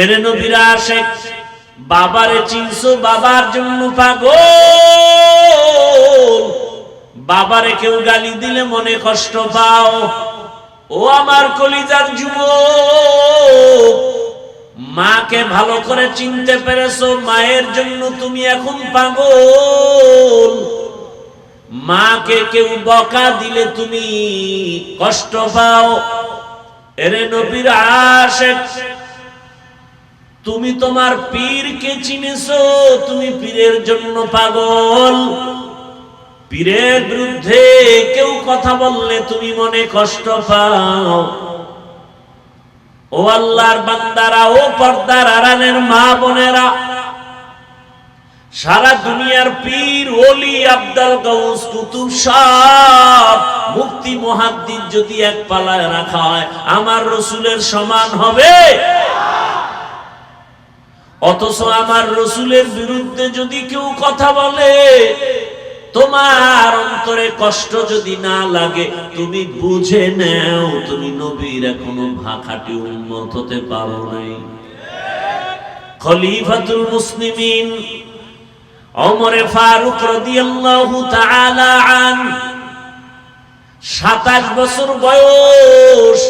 এরে নবীর আশিক, বাবারে চিনছো, বাবার জন্য পাগল। বাবারে কেউ গালি দিলে মনে কষ্ট পাও। ও আমার কলিজার যুবক, মাকে ভালো করে চিনতে পেরেছো, মায়ের জন্য তুমি এখন পাগল। মাকে কেউ বকা দিলে তুমি কষ্ট পাও। এরে নবীর আশিক, তুমি তোমার পীরকে চিনেছো, তুমি পীরের জন্য পাগল। পীরের বিরুদ্ধে কেউ কথা বললে তুমি মনে কষ্ট পাও। ও আল্লাহর বান্দারা, ও পর্দার আড়ালের মা বোনেরা, সারা দুনিয়ার পীর, ওলি, আব্দুল গাউস, কুতুব, সব মুফতি, মুহাদ্দিস যদি এক পালায় রাখা হয়, আমার রাসূলের সমান হবে? অথচ আমার রাসূলের বিরুদ্ধে যদি কেউ কথা বলে, তোমার অন্তরে কষ্ট যদি না লাগে, তুমি বুঝে নাও তুমি নবীর এখনো ভাখাটি উম্মত হতে পারো নাই। খলিফাতুল মুসলিমিন ওমরে ফারুক রাদিয়াল্লাহু তাআলা আনহু 27 বছর বয়স,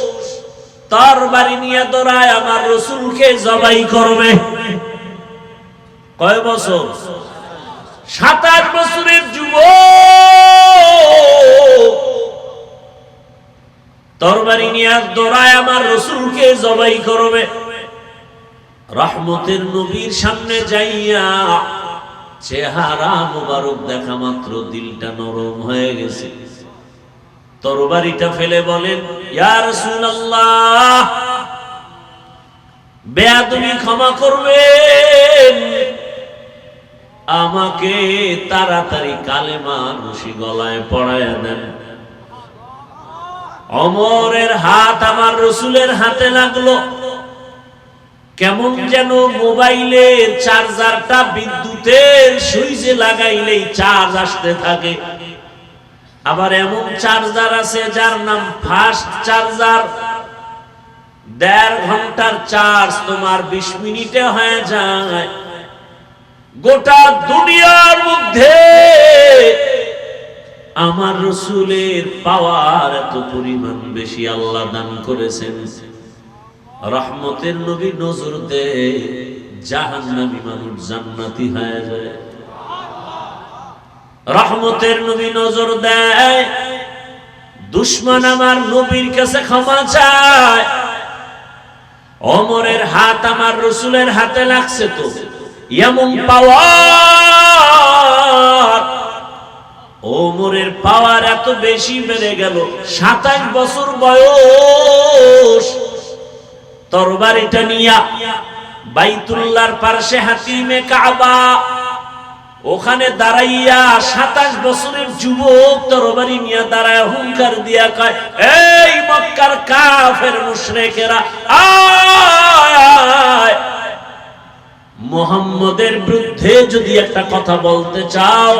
তরবারি নিয়ে দৌড়ায় আমার রাসূলকে জবাই করবে। কয় বছর? 27 বছরের যুবক তরবারি নিয়ে দৌড়ায় আমার রাসূলকে জবাই করবে। রহমতের নবীর সামনে যাইয়া চেহারা মুবারক দেখা মাত্র দিলটা নরম হয়ে গেছে। তরবারিটা ফেলে বলেন, ইয়া রাসূলুল্লাহ, বেয়াদবি ক্ষমা করবেন, আমাকে তাড়াতাড়ি কালেমা রশি গলায় পরায়া দেন। ওমরের হাত আমার রাসূলের হাতে লাগলো। কেমন যেন মোবাইলের চার্জারটা বিদ্যুতের সুইচে লাগাইলেই চার্জ আসতে থাকে। আবার এমন চার্জার আছে যার নাম ফাস্ট চার্জার, 1.5 ঘন্টার চার্জ তোমার 20 মিনিটে হয়ে যায়। গোটা দুনিয়ার মধ্যে আমার রাসূলের পাওয়ার এত পরিমাণ বেশি আল্লাহ দান করেছেন। রহমতের নবী নজর দেয়, জাহান্নামী মানুষ জান্নাতি হয়ে যায়। রহমতের নবী নজর দেয়, দুশমন আমার নবীর কাছে ক্ষমা চায়। ওমরের হাত আমার রাসূলের হাতে লাগছে, তো এমন পাওয়ার, ওমরের পাওয়ার এত বেশি বেড়ে গেল। 27 বছর বয়স, তরবারিটা নিয়া বাইতুল্লাহর পাশে হাতিমে কাবা, ওখানে দাঁড়াইয়া 27 বছরের যুবক তরবারি নিয়ে দাঁড়ায় হুঙ্কার দিয়া কয়, এই মক্কার কাফের মুশরিকেরা, আয় মুহাম্মদের বিরুদ্ধে যদি একটা কথা বলতে চাও,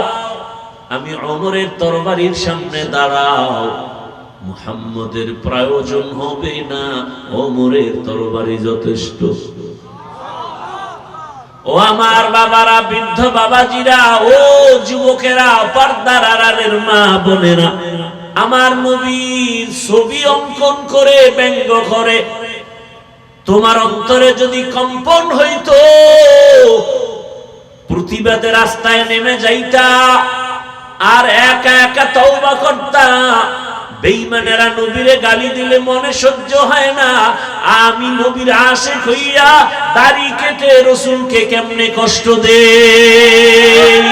আমি ওমরের তরবারির সামনে দাঁড়াও, মুহাম্মদের প্রয়োজন হবে না, ওমরের তরবারি যথেষ্ট। ও আমার বাবারা, বৃদ্ধ বাবাজিরা, ও যুবকেরা, পর্দার আড়ালের মা বোনেরা, আমার নবীর ছবি অঙ্কন করে ব্যঙ্গ করে তোমার অন্তরে যদি কম্পন হইতো, প্রতিবাদের রাস্তায় নেমে যাইতা আর একা একা তওবা করতা। বেঈমানেরা নবীরে গালি দিলে মনে সহ্য হয় না, আমি নবীর আশিক হইয়া দাড়ি কেটে রাসূলকে কেমনে কষ্ট দেই।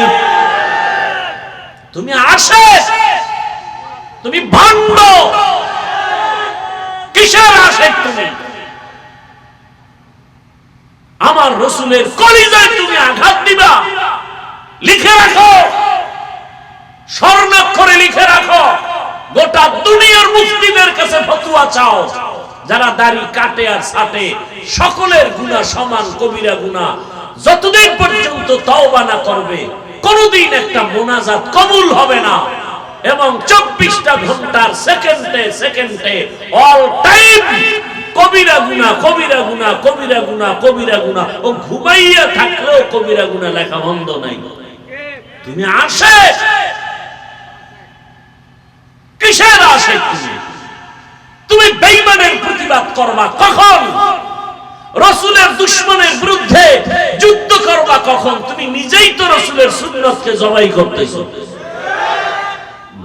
তুমি আশিক, তুমি ভণ্ড, কিসের আশিক তুমি? আমার রাসূলের কলিজায় তুমি আঘাত দিবা। লিখে রাখো, স্বর্ণাক্ষরে লিখে রাখো, গোটা দুনিয়ার মুফতিদের কাছে ফতোয়া চাও, যারা দাড়ি কাটে আর ছাটে সকলের গুনাহ সমান, কবিরা গুনাহ। যতদিন পর্যন্ত তওবা না করবে, কোনদিন একটা মুনাজাত কবুল হবে না। এবং 24টা ঘন্টার সেকেন্ডে সেকেন্ডে অল টাইম কবিরা গুনাহ, কবিরা গুনাহ, কবিরা গুনাহ, কবিরা গুনাহ। ও ঘুমাইয়া থাকলেও কবিরা গুনাহ লেখা বন্ধ নাই। তুমি আশিক, কিসের আশিক? তুমি বেঈমানের প্রতিবাদ করবা কখন? রাসূলের দুশমনের বিরুদ্ধে যুদ্ধ করবা কখন? তুমি নিজেই তো রাসূলের সুন্নাতকে জবাই করতেছো।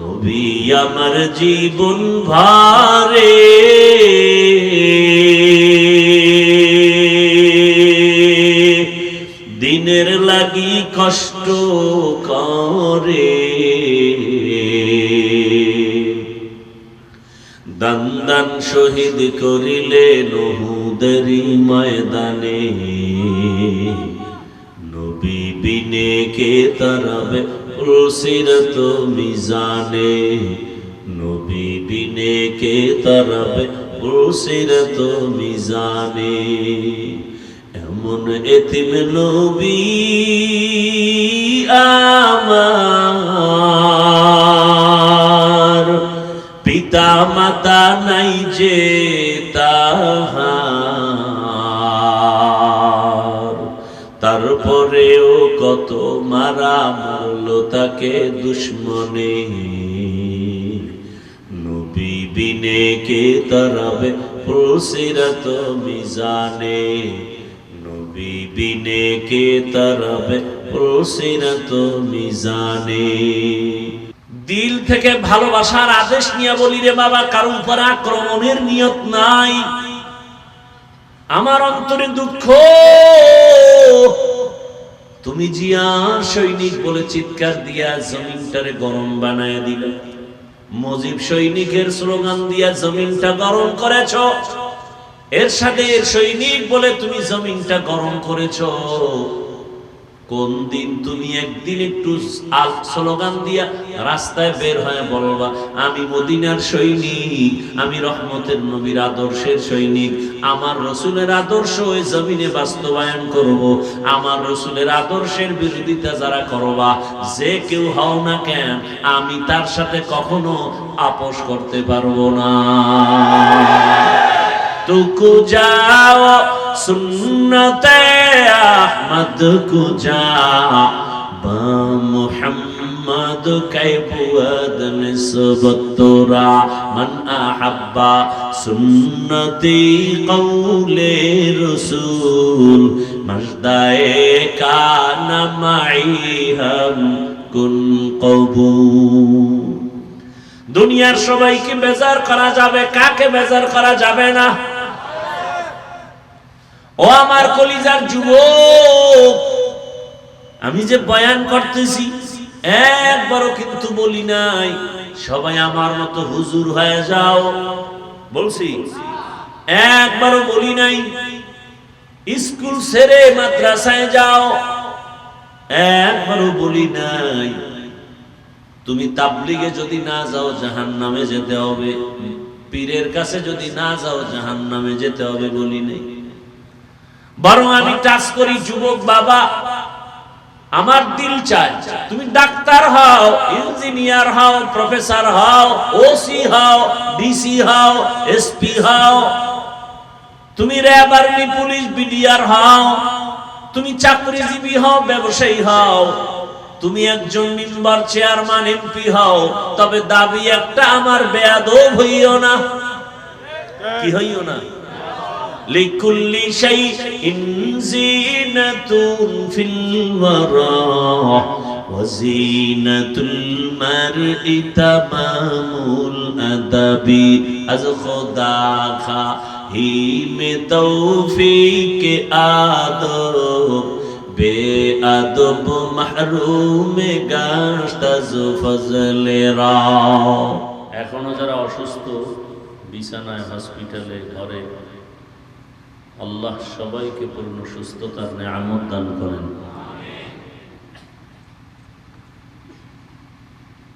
নবী আমার জীবন ভারে দিনের লাগি কষ্ট করে, দান দান শহীদ করিলেন উহুদের ময়দানে। নবী বিনে কে তারাবে পুলসিরত মিজানে, নবী বিনে কে তারাবে পুলসিরত মিজানে। এমন এতিম নবী আমার, পিতা মাতা নাই যে তাহার, তারপরেও কত মারা মারলো তাকে দুশমনে। নবী বিনে কে তারাবে পুলসিরত মিজানে, নবী বিনে কে তারাবে পুলসিরত মিজানে। দিল থেকে ভালোবাসার আদেশ নিয়ে বলি রে বাবা, কারো উপর আক্রমণের নিয়ত নাই। আমার অন্তরে দুঃখ, তুমি জিয়ার সৈনিক বলে চিৎকার দিয়া জমিনটারে গরম বানায় দিলে, মুজিব সৈনিকের স্লোগান দিয়া জমিনটা গরম করেছ, এরশাদের সৈনিক বলে তুমি জমিনটা গরম করেছ। কোন দিন তুমি একদিন একটু স্লোগান দিয়া রাস্তায় বের হয়ে বলবা, আমি মদিনার সৈনিক, আমি রহমতের নবীর আদর্শের সৈনিক, আমার রসুলের আদর্শ ওই জমিনে বাস্তবায়ন করব। আমার রসুলের আদর্শের বিরোধিতা যারা করবা, যে কেউ হও না কেন, আমি তার সাথে কখনো আপোষ করতে পারবো না। तुको जाओ सुन्नते अहमद को जा बा मुहम्मद कैबुअद निस्बतुरा मन अहब्बा सुन्नती कौले रसूल मजदाए काना माई हम कुन कबूल। দুনিয়ার সবাইকে বেজার করা যাবে, কাকে বেজার করা যাবে না? ও আমার কলিজার যুবক, আমি যে বয়ান করতেছি একবারও কিন্তু বলি নাই সবাই আমার মতো হুজুর হয়ে যাও, বলছি? একবারও বলি নাই স্কুল ছেড়ে মাদ্রাসায় যাও, একবারও বলি নাই তুমি তাবলিগে যদি না যাও জাহান্নামে যেতে হবে, পীরের কাছে যদি না যাও জাহান্নামে যেতে হবে বলি নেই। বরং আমি টাচ করি, যুবক বাবা, আমার দিল চায় তুমি ডাক্তার হও, ইঞ্জিনিয়ার হও, প্রফেসর হও, ওসি হও, ডিসি হও, এসপি হও, তুমি র্যাব, আর্মি, পুলিশ, বিডিআর হও, তুমি চাকরিজীবী হও, ব্যবসায়ী হও, তুমি একজন মেম্বার, চেয়ারম্যান, এমপি হও, তবে দাবি একটা, আমার বেয়াদব হইও না। কি হইও না? লিকুল্লি শাইইন জিনাতুন ফিল ওয়ারা ওয়া জিনাতুল মারই তামামুল আদাবি আজ খুদা খা হি মে তৌফিক আদব বেআদব মাহরুম গাশতাজ ফজলেরা। এখনো যারা অসুস্থ বিছানায়, হসপিটালে, ঘরে, আল্লাহ সবাইকে পূর্ণ সুস্থতার নেয়ামত দান করেন।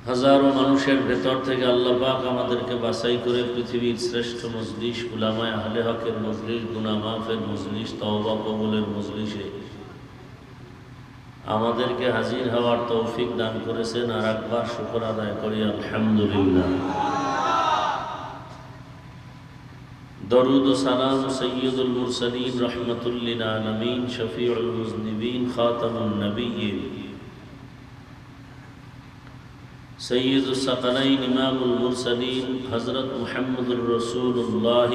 হাজারো মানুষের ভেতর থেকে আল্লাহ পাক আমাদেরকে বাছাই করে পৃথিবীর শ্রেষ্ঠ মজলিস, উলামায়ে আহলে হকের মজলিস, গুনাহ মাফের মজলিস, তওবা কবুলের মজলিসে আমাদেরকে হাজির হওয়ার তৌফিক দান করেছেন। আর একবার শুকর আদায় করি আলহামদুলিল্লাহ। দরুদ ও সালাম সৈয়দুল মুরসালিন রহমাতুল লিল আলামিন শফিউল মুজনিবিন খাতামুন নবিয়্যিন সৈয়দুস সাকালাইন ইমামুল মুরসালিন হযরত মুহাম্মদুর রাসূলুল্লাহ।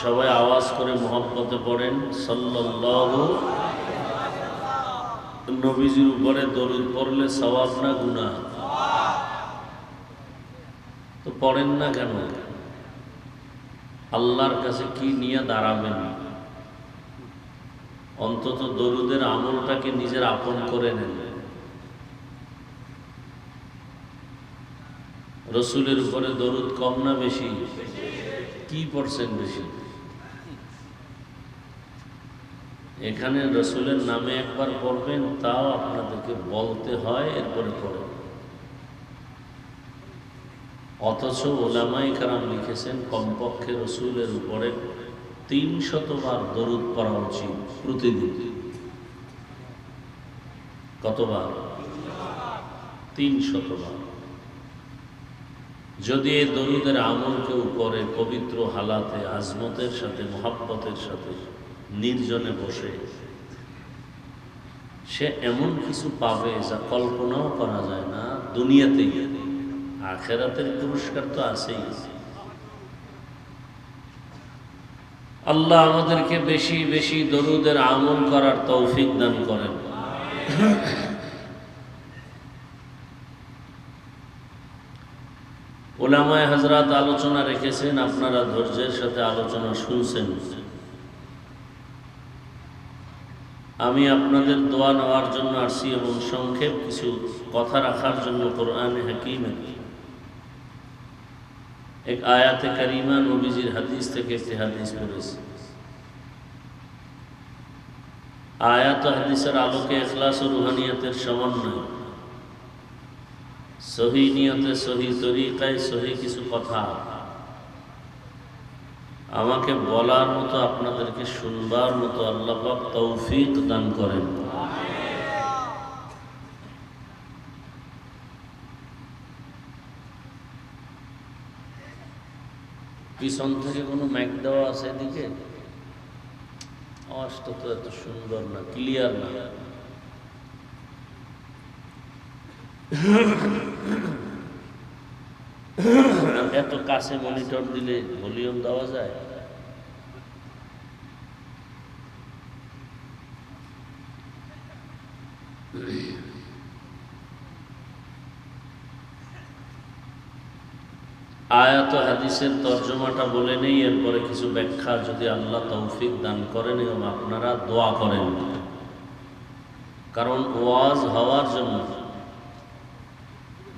সবাই আওয়াজ করে মুহাব্বতে পড়েন সাল্লাল্লাহু। নবীজির উপরে দরুদ পড়লে সওয়াব না গুনাহ? তো পড়েন না কেন? আল্লাহর কাছে কি নিয়ে দাঁড়াবেন? অন্তত দরুদের আমলটাকে নিজের আপন করে নেন। রসুলের উপরে দরুদ কম না বেশি? কি পড়ছেন বেশি? এখানে রসুলের নামে একবার পড়বেন, তাও আপনাদেরকে বলতে হয়, এরপরে পড়েন। অথচ ওলামায়ে কেরাম লিখেছেন কমপক্ষে রসুলের উপরে ৩০০ বার দরুদ পড়া উচিত প্রতিদিন। কতবার? ৩০০ বার। যদি এই দরুদের আমল কেউ করে পবিত্র হালাতে, আজমতের সাথে, মুহাব্বতের সাথে, নির্জনে বসে, সে এমন কিছু পাবে যা কল্পনাও করা যায় না দুনিয়াতেই। আখিরাতের পুরস্কার তো আছেই। আল্লাহ আমাদেরকে বেশি বেশি দরুদের আমল করার তৌফিক দান করেন। উলামায়ে হযরত আলোচনা রেখেছেন, আপনারা ধৈর্যের সাথে আলোচনা শুনছেন। আমি আপনাদের দোয়া নেওয়ার জন্য আসছি এবং সংক্ষেপ কিছু কথা রাখার জন্য কোরআনে হাকিমে এক আয়াতে কারিমা নবীজির হাদিস থেকে একটি হাদিস পড়েছি। আয়াত ও হাদিসের আলোকে ইখলাস ও রুহানিয়তের সমন্বয়, সহি নিয়তে, সহি তরিকায়, সহি কিছু কথা আমাকে বলার মতো, আপনাদেরকে শুনবার মতো আল্লাহ পাক তৌফিক দান করেন। পিছন থেকে কোনো ম্যাক দেওয়া আছে এদিকে? আওয়াজটা তো এত সুন্দর না, ক্লিয়ার না। এত কাছে মনিটর দিলে ভলিউম দেওয়া যায়? আয়াত হাদিসের তর্জমাটা বলে নেই, এরপরে কিছু ব্যাখ্যা যদি আল্লাহ তৌফিক দান করেন এবং আপনারা দোয়া করেন। কারণ ওয়াজ হওয়ার জন্য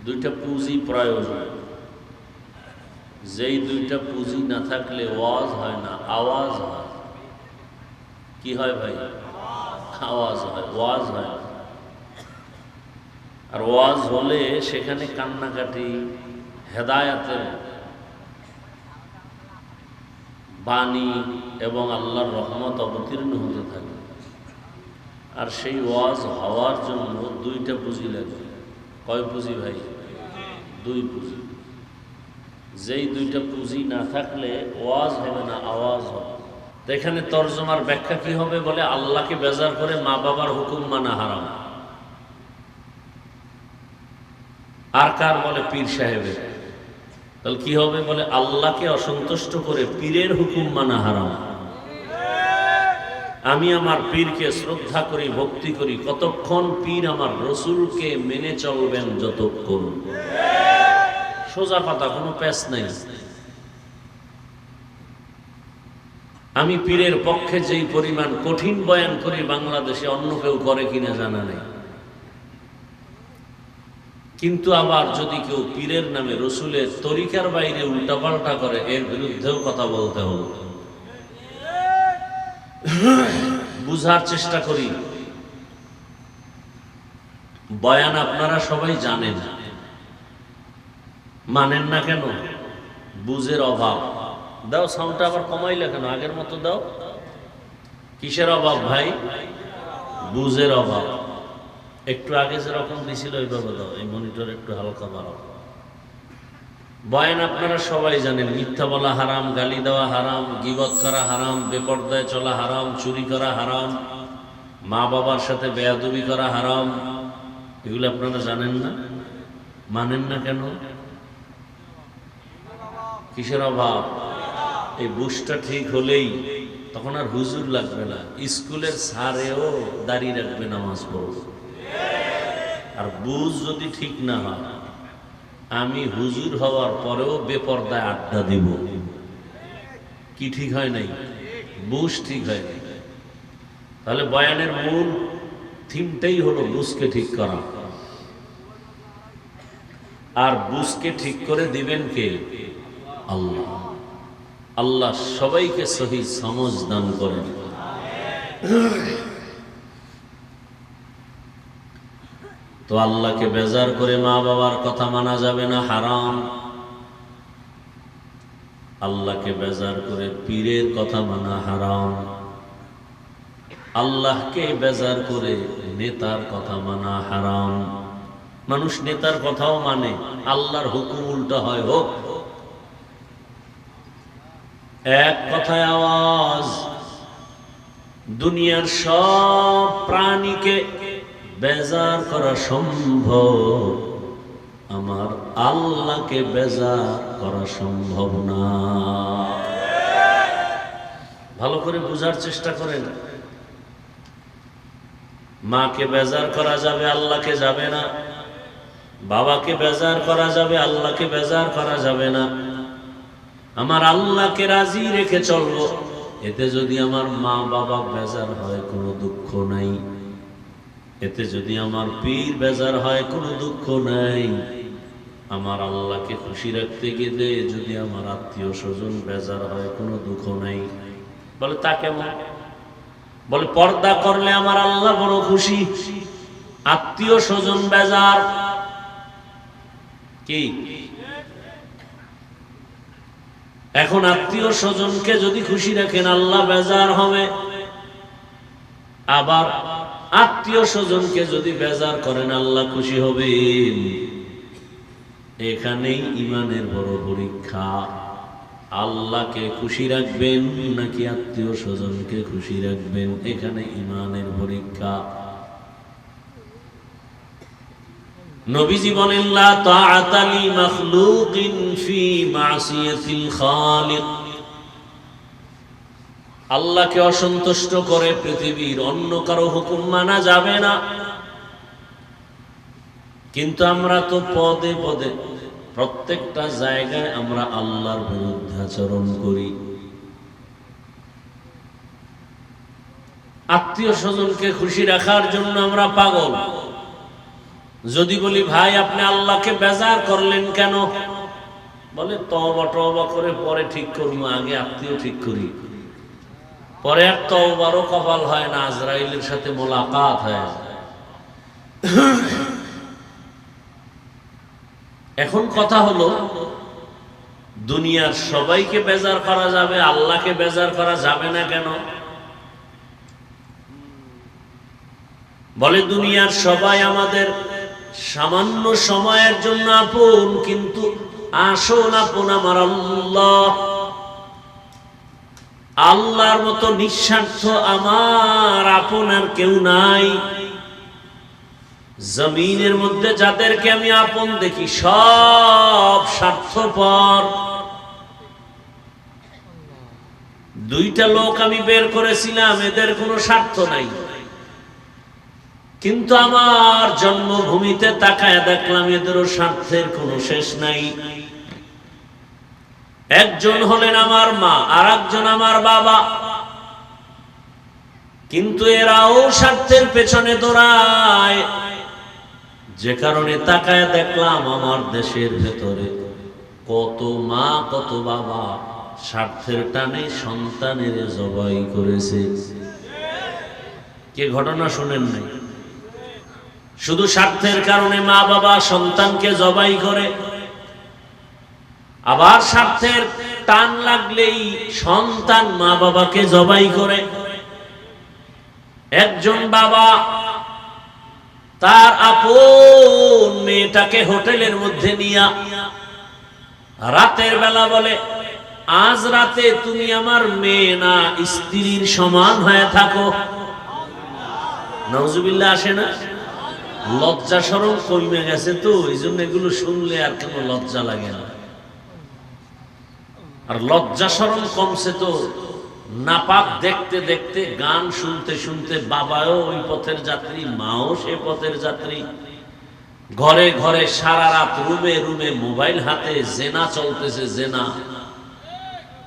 দুইটা পুঁজি প্রয়োজন। যেই দুইটা পুঁজি না থাকলে ওয়াজ হয় না, আওয়াজ হয়। কি হয় ভাই? আওয়াজ হয়, ওয়াজ হয় না। আর ওয়াজ হলে সেখানে কান্নাকাটি, হেদায়াতের বাণী এবং আল্লাহর রহমত অবতীর্ণ হতে থাকে। আর সেই ওয়াজ হওয়ার জন্য দুইটা পুঁজি লাগে। কয় পুঁজি ভাই? দুই পুঁজি। যেই দুইটা পুঁজি না থাকলে ওয়াজ হবে না, আওয়াজ হবে। তো এখানে তর্জমার ব্যাখ্যা কি হবে? বলে আল্লাহকে বেজার করে মা বাবার হুকুম মানা হারাম। আর কার? বলে পীর সাহেবের। তাহলে কি হবে? বলে আল্লাহকে অসন্তুষ্ট করে পীরের হুকুম মানা হারাম। আমি আমার পীরকে শ্রদ্ধা করি, ভক্তি করি কতক্ষণ? পীর আমার রসুলকে মেনে চলবেন যতক্ষণ। সোজা কথা, কোনো প্যাচ নাই। আমি পীরের পক্ষে যেই পরিমাণ কঠিন বয়ান করি বাংলাদেশে অন্য কেউ করে কিনা জানা নেই। কিন্তু আবার যদি কেউ পীরের নামে রসুলের তরিকার বাইরে উল্টাপাল্টা করে, এর বিরুদ্ধেও কথা বলতে হবে। বুঝার চেষ্টা করি। বয়ান আপনারা সবাই জানেন, মানেন না কেন? বুঝের অভাব। দাও সাউন্ডটা আবার কমাইলে কেন? আগের মতো দাও। কিসের অভাব ভাই? বুঝের অভাব। একটু আগে যেরকম দিছিল ওইভাবে দাও। এই মনিটর একটু হালকা বাড়াও। বয়ান আপনারা সবাই জানেন, মিথ্যা বলা হারাম, গালি দেওয়া হারাম, গীবত করা হারাম, বেপরদায় চলা হারাম, চুরি করা হারাম, মা বাবার সাথে বেয়াদবি করা হারাম। এগুলো আপনারা জানেন না? মানেন না কেন? কিসের অভাব? এই বুঝটা ঠিক হলেই তখন আর হুজুর লাগবে না, স্কুলের স্যারেও দাঁড়িয়ে রাখবে নামাজ পড়ব। আর বুঝ যদি ঠিক না হয়, আমি হুজুর হওয়ার পরেও বেপরদায় আড্ডা দিব। কি ঠিক হয় নাই? বুঝ ঠিক হয় নাই। তাহলে বয়ানের মূল থিমটাই হলো বুঝকে ঠিক করা। আর বুঝকে ঠিক করে দিবেন কে? আল্লাহ। আল্লাহ সবাইকে সহি সমঝ দান করেন। তো আল্লাহকে বেজার করে মা বাবার কথা মানা যাবে না, হারাম। আল্লাহকে বেজার করে পীরের কথা মানা হারাম। আল্লাহকে বেজার করে নেতার কথা মানা হারাম। মানুষ নেতার কথাও মানে, আল্লাহর হুকুম উল্টা হয় হোক। এক কথায় আওয়াজ, দুনিয়ার সব প্রাণীকে বেজার করা সম্ভব, আমার আল্লাহকে বেজার করা সম্ভব না। ভালো করে বোঝার চেষ্টা করেন। মাকে বেজার করা যাবে, আল্লাহকে যাবে না। বাবাকে বেজার করা যাবে, আল্লাহকে বেজার করা যাবে না। আমার আল্লাহকে রাজি রেখে চলবো, এতে যদি আমার মা বাবা বেজার হয় কোনো দুঃখ নাই। এতে যদি আমার পীর বেজার হয় কোনো দুঃখ নাই। আমার আল্লাহকে খুশি রাখতে গেলে যদি আমার আত্মীয় স্বজন বেজার হয় কোনো দুঃখ নাই। বলে তা কেমন? বলে পর্দা করলে আমার আল্লাহ বড় খুশি, আত্মীয় স্বজন বেজার। কি এখন আত্মীয় স্বজনকে যদি খুশি রাখেন আল্লাহ বেজার হবে, আবার আত্মীয় স্বজনকে যদি বেজার করেন আল্লাহ খুশি হবেন। এখানেই ইমানের বড় পরীক্ষা। আল্লাহকে খুশি রাখবেন নাকি আত্মীয় স্বজনকে খুশি রাখবেন, এখানে ইমানের পরীক্ষা। নবীজি বলেন, লা তাআতা লি মাখলুকিন ফি মাসিয়াতিল খালিক। আল্লাহকে অসন্তুষ্ট করে পৃথিবীর অন্য কারো হুকুম মানা যাবে না। কিন্তু আমরা তো পদে পদে প্রত্যেকটা জায়গায় আমরা আল্লাহর বিরুদ্ধে আচরণ করি। আত্মীয় স্বজনকে খুশি রাখার জন্য আমরা পাগল। যদি বলি ভাই আপনি আল্লাহকে বেজার করলেন কেন, বলে তওবা টওবা করে পরে ঠিক করবো, আগে আত্মীয় ঠিক করি। পরে আর তওবারও কপাল হয় না, আজরাইলের সাথে মোলাকাত হয়। এখন কথা হলো, দুনিয়ার সবাইকে বেজার করা যাবে, আল্লাহকে বেজার করা যাবে না কেন? বলে দুনিয়ার সবাই আমাদের সামান্য সময়ের জন্য আপন, কিন্তু আসল আপন আমার আল্লাহ। আল্লাহর মতো নিঃস্বার্থ আমার আপন আর কেউ নাই। জমিনের মধ্যে যাদেরকে আমি আপন দেখি সব স্বার্থপর। দুইটা লোক আমি বের করেছিলাম, এদের কোনো স্বার্থ নাই। কিন্তু আমার জন্মভূমিতে তাকায় দেখলাম এদেরও স্বার্থের কোনো শেষ নাই। একজন হলেন আমার মা, আর একজন আমার বাবা। কিন্তু এরাও স্বার্থের পেছনে দৌড়ায়, যে কারণে তাকায় দেখলাম আমার দেশের ভেতরে কত মা কত বাবা স্বার্থের টানে সন্তানের জবাই করেছে। কে ঘটনা শুনেন নাই? শুধু স্বার্থের কারণে মা বাবা সন্তানকে জবাই করে, আবার স্বার্থের টান লাগলেই সন্তান মা বাবাকে জবাই করে। একজন বাবা তার আপন মেয়েটাকে হোটেলের মধ্যে নিয়ে রাতের বেলা বলে, আজ রাতে তুমি আমার মেয়ে না স্ত্রীর সমান হয়ে থাকো। নাউজুবিল্লাহ আসে না? লজ্জা শরম কমে গেছে তো, এই জন্য এগুলো শুনলে আর কোনো লজ্জা লাগে না। আর লজ্জা শরম কমছে তো, নাপাক দেখতে দেখতে, গান শুনতে শুনতে, বাবাও ওই পথের যাত্রী, মাও সে পথের যাত্রী। ঘরে ঘরে সারা রাত রুমে রুমে মোবাইল হাতে, জেনা চলতেছে, জেনা,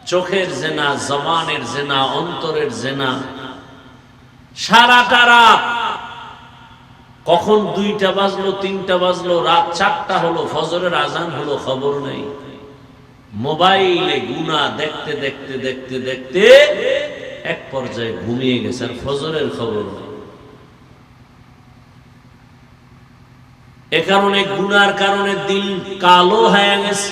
চোখের জেনা, জবানের জেনা, অন্তরের জেনা, সারাটা রাত। কখন 2টা বাজলো, 3টা বাজলো, রাত 4টা হলো, ফজরের আজান হলো, খবর নেই। মোবাইলে গুনাহ দেখতে দেখতে দেখতে দেখতে এক পর্যায়ে ঘুমিয়ে গেছে, আর ফজরের খবর নেই। এ কারণে গুনার কারণে দিল কালো হয়ে গেছে।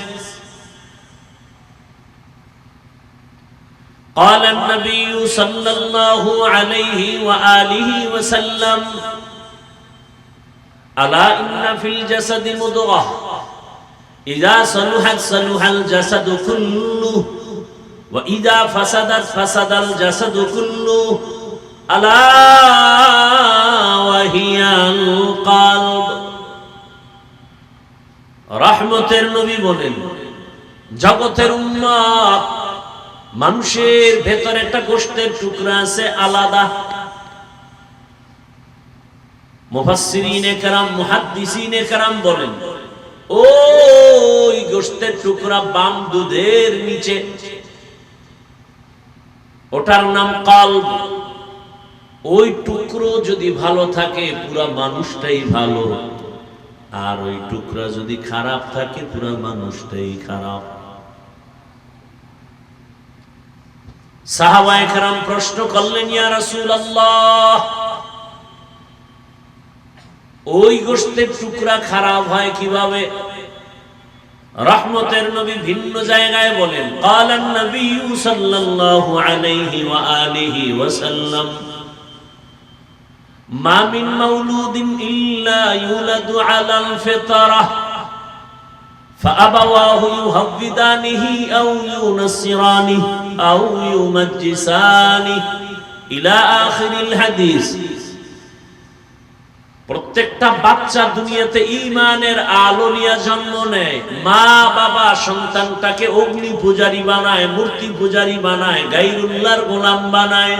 قال النبي صلى الله عليه وآله وسلم ألا إن في الجسد مضغة إذا صلحت صلح الجسد كله وإذا فسدت فسد الجسد كله ألا وهي القلب। রহমতের নবী বলেন, জগতের উম্মত, মানুষের ভেতর একটা গোশতের টুকরা আছে আলাদা। মুফাসসিরিনে কেরাম, মুহাদ্দিসিনে কেরাম বলেন, ওই গোশতের টুকরা বাম দুধের নিচে, ওটার নাম কলব। ওই টুকরো যদি ভালো থাকে পুরা মানুষটাই ভালো, আর ওই টুকরা যদি খারাপ থাকে পুরা মানুষটাই খারাপ। সাহাবায়ে কেরাম প্রশ্ন করলেন, ইয়া রাসূলুল্লাহ, ওই গোশতের টুকরা খারাপ হয় কিভাবে? রহমতের নবী ভিন্ন জায়গায় বলেন, ক্বালান নবী সাল্লাল্লাহু আলাইহি ওয়া আলিহি ওয়াসাল্লাম, মা মিন মাউলুদিন ইল্লা ইউলাদু আলাল ফিতরাহ ফাআবাওয়াহু ইউহাব্বিদানিহি আও ইউনাসসিরানিহি আও ইউমাজ্জিসানিহি ইলা আখিরিল হাদিস। প্রত্যেকটা বাচ্চা দুনিয়াতে ঈমানের আলো নিয়ে জন্ম নেয়। মা বাবা সন্তানটাকে অগ্নি পূজারী বানায়, মূর্তি পূজারী বানায়, গায়রুল্লাহর গোলাম বানায়।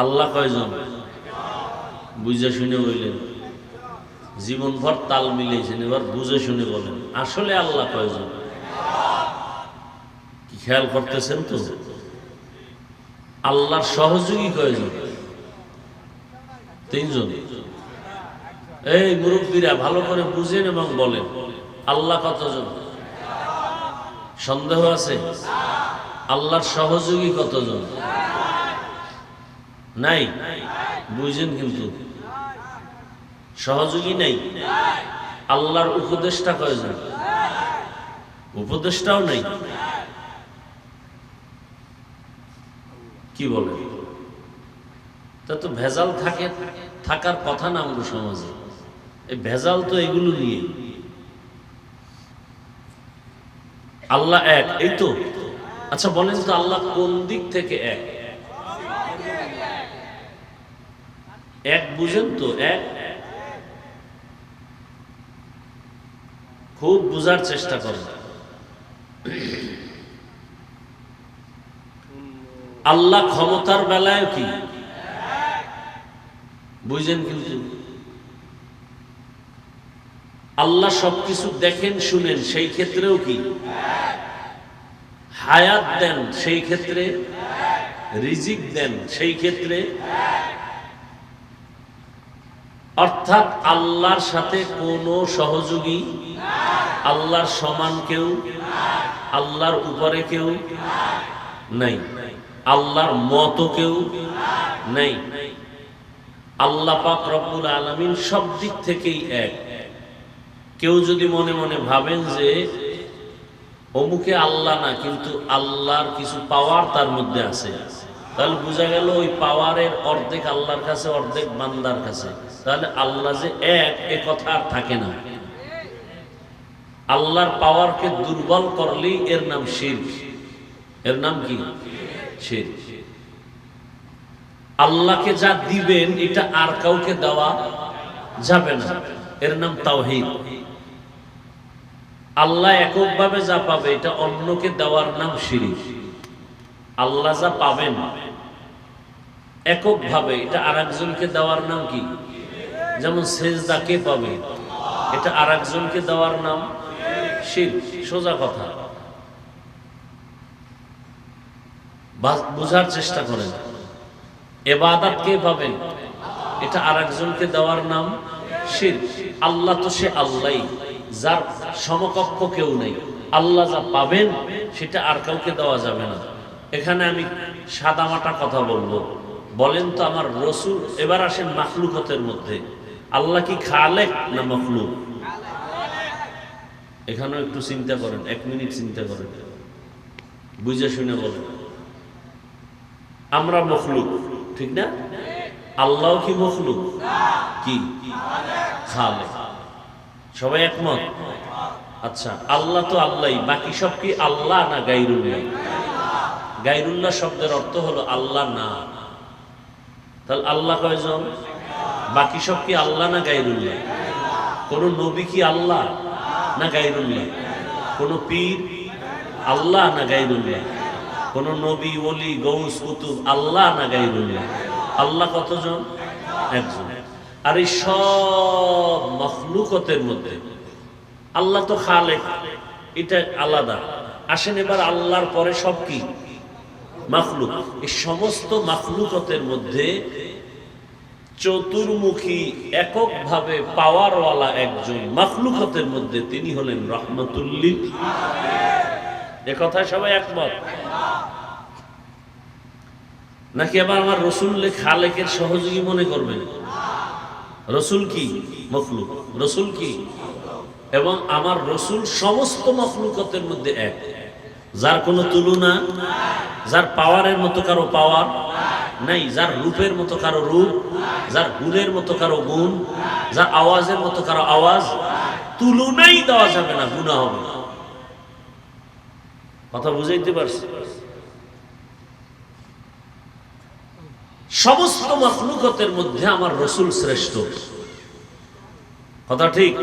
আল্লাহ কয়জন? বুঝে শুনে বললেন, জীবনভর তাল মিলিয়েছেন, এবার বুঝে শুনে বলেন, আসলে আল্লাহ কয়জন? কি খেয়াল করতেছেন তো? আল্লাহর সহযোগী কয়জন? 3 জন। এই মুরব্বীরা ভালো করে বুঝেন এবং বলেন, আল্লাহ কতজন? সন্দেহ আছে? আল্লাহর সহযোগী কতজন? নাই। বুঝেন কিন্তু সহযোগী নাই। আল্লাহর উপদেষ্টা কয়জন? উপদেষ্টাও নাই। কি বলে? তা তো ভেজাল থাকার কথা না আমাদের সমাজে। এই ভেজাল তো এগুলো নিয়ে। আল্লাহ এক, এই তো। আচ্ছা বলেন তো, আল্লাহ কোন দিক থেকে এক? এক বুঝেন তো? এক খুব বুঝার চেষ্টা করেন। আল্লাহ ক্ষমতার বেলায় কি বুঝেন? কিন্তু আল্লাহ সবকিছু দেখেন শুনেন, সেই ক্ষেত্রেও কি? হায়াত দেন সেই ক্ষেত্রে, রিজিক দেন সেই ক্ষেত্রে। অর্থাৎ আল্লাহর সাথে কোনো সহযোগী, আল্লাহর সমান কেউ, আল্লাহর উপরে কেউ নাই, আল্লাহর মতো কেউ নাই। আল্লাহ পাক রব্বুল আলামিন সব দিক থেকেই এক। কেউ যদি মনে মনে ভাবেন যে অমুকে আল্লাহ না, কিন্তু আল্লাহর কিছু পাওয়ার তার মধ্যে আছে, তাহলে বোঝা গেল ওই পাওয়ারের অর্ধেক আল্লাহর কাছে, অর্ধেক বান্দার কাছে। তাহলে আল্লাহ যে এক, এ কথা আর থাকে না। আল্লাহর পাওয়ারকে দুর্বল করলেই এর নাম শিরক। এর নাম কি? শিরক। আল্লাহকে যা দিবেন এটা আর কাউকে দেওয়া যাবে না, এর নাম তাওহীদ। আল্লাহ এককভাবে যা পাবে এটা অন্যকে দেওয়ার নাম শিরক। আল্লাহ যা পাবেন এককভাবে এটা আরেকজনকে দেওয়ার নাম কি? যেমন সেজদা কে পাবে, এটা আরেকজনকে দেওয়ার নাম শিরক। সোজা কথা, বুঝার চেষ্টা করেন। ইবাদত কে পাবেন, এটা আরেকজনকে দেওয়ার নাম শিরক। আল্লাহ তো সে আল্লাহই, যার সমকক্ষ কেউ নেই। আল্লাহ যা পাবেন সেটা আর কাউকে দেওয়া যাবে না। এখানে আমি সাদামাটা কথা বলবো, বলেন তো আমার রসুল, এবার আসেন মাখলুকতের মধ্যে, আল্লাহ কি খালেক না মখলুক? এখানেও একটু চিন্তা করেন, 1 মিনিট চিন্তা করেন, বুঝে শুনে বলেন। আমরা মখলুক, ঠিক না? আল্লাহ কি মখলুক? কি? খালেক। সবাই একমত? আচ্ছা, আল্লাহ তো আল্লাহই, বাকি সব কি আল্লাহ না গায়রুল্লাহ? গায়রুল্লাহ শব্দের অর্থ হলো আল্লাহ না। তাহলে আল্লাহ কয়জন? বাকি সব কি আল্লাহ না গায়রুল্লাহ? কোন নবী কি আল্লাহ না গায়রুল্লাহ? কোন পীর আল্লাহ না গায়রুল্লাহ? কোন নবী, ওলি, গৌস, কুতুব আল্লাহ না গায়রুল্লাহ? আল্লাহ কতজন? একজন। আর এই সব মখলুকতের মধ্যে আল্লাহ তো খালেক, এটা আলাদা। আসেন এবার আল্লাহর পরে সব কি? মাখলুক। এই সমস্ত মাখলুকতের মধ্যে চতুর্মুখী এককভাবে পাওয়ারওয়ালা একজন মাখলুকতের মধ্যে তিনি হলেন রহমতুল লিল আলামিন। এ কথায় সবাই একমত নাকি? আবার আমার রসুল খালেকের সহযোগী মনে করবেন? রসুল কি? মখলুক। রসুল কি? এবং আমার রসুল সমস্ত মখলুকতের মধ্যে এক, যার কোনো তুলনা, যার পাওয়ারের মতো কারো পাওয়ার নাই, যার রূপের মতো কারো রূপ, যার গুণের মতো কারো গুণ, যার আওয়াজের মতো কারো আওয়াজ, তুলনাই দেওয়া যাবে না, গুনাহ হবে। কথা বুঝাইতে পারছি? সমস্ত মখলুকতের মধ্যে আমার রসুল শ্রেষ্ঠ। কথা ঠিক?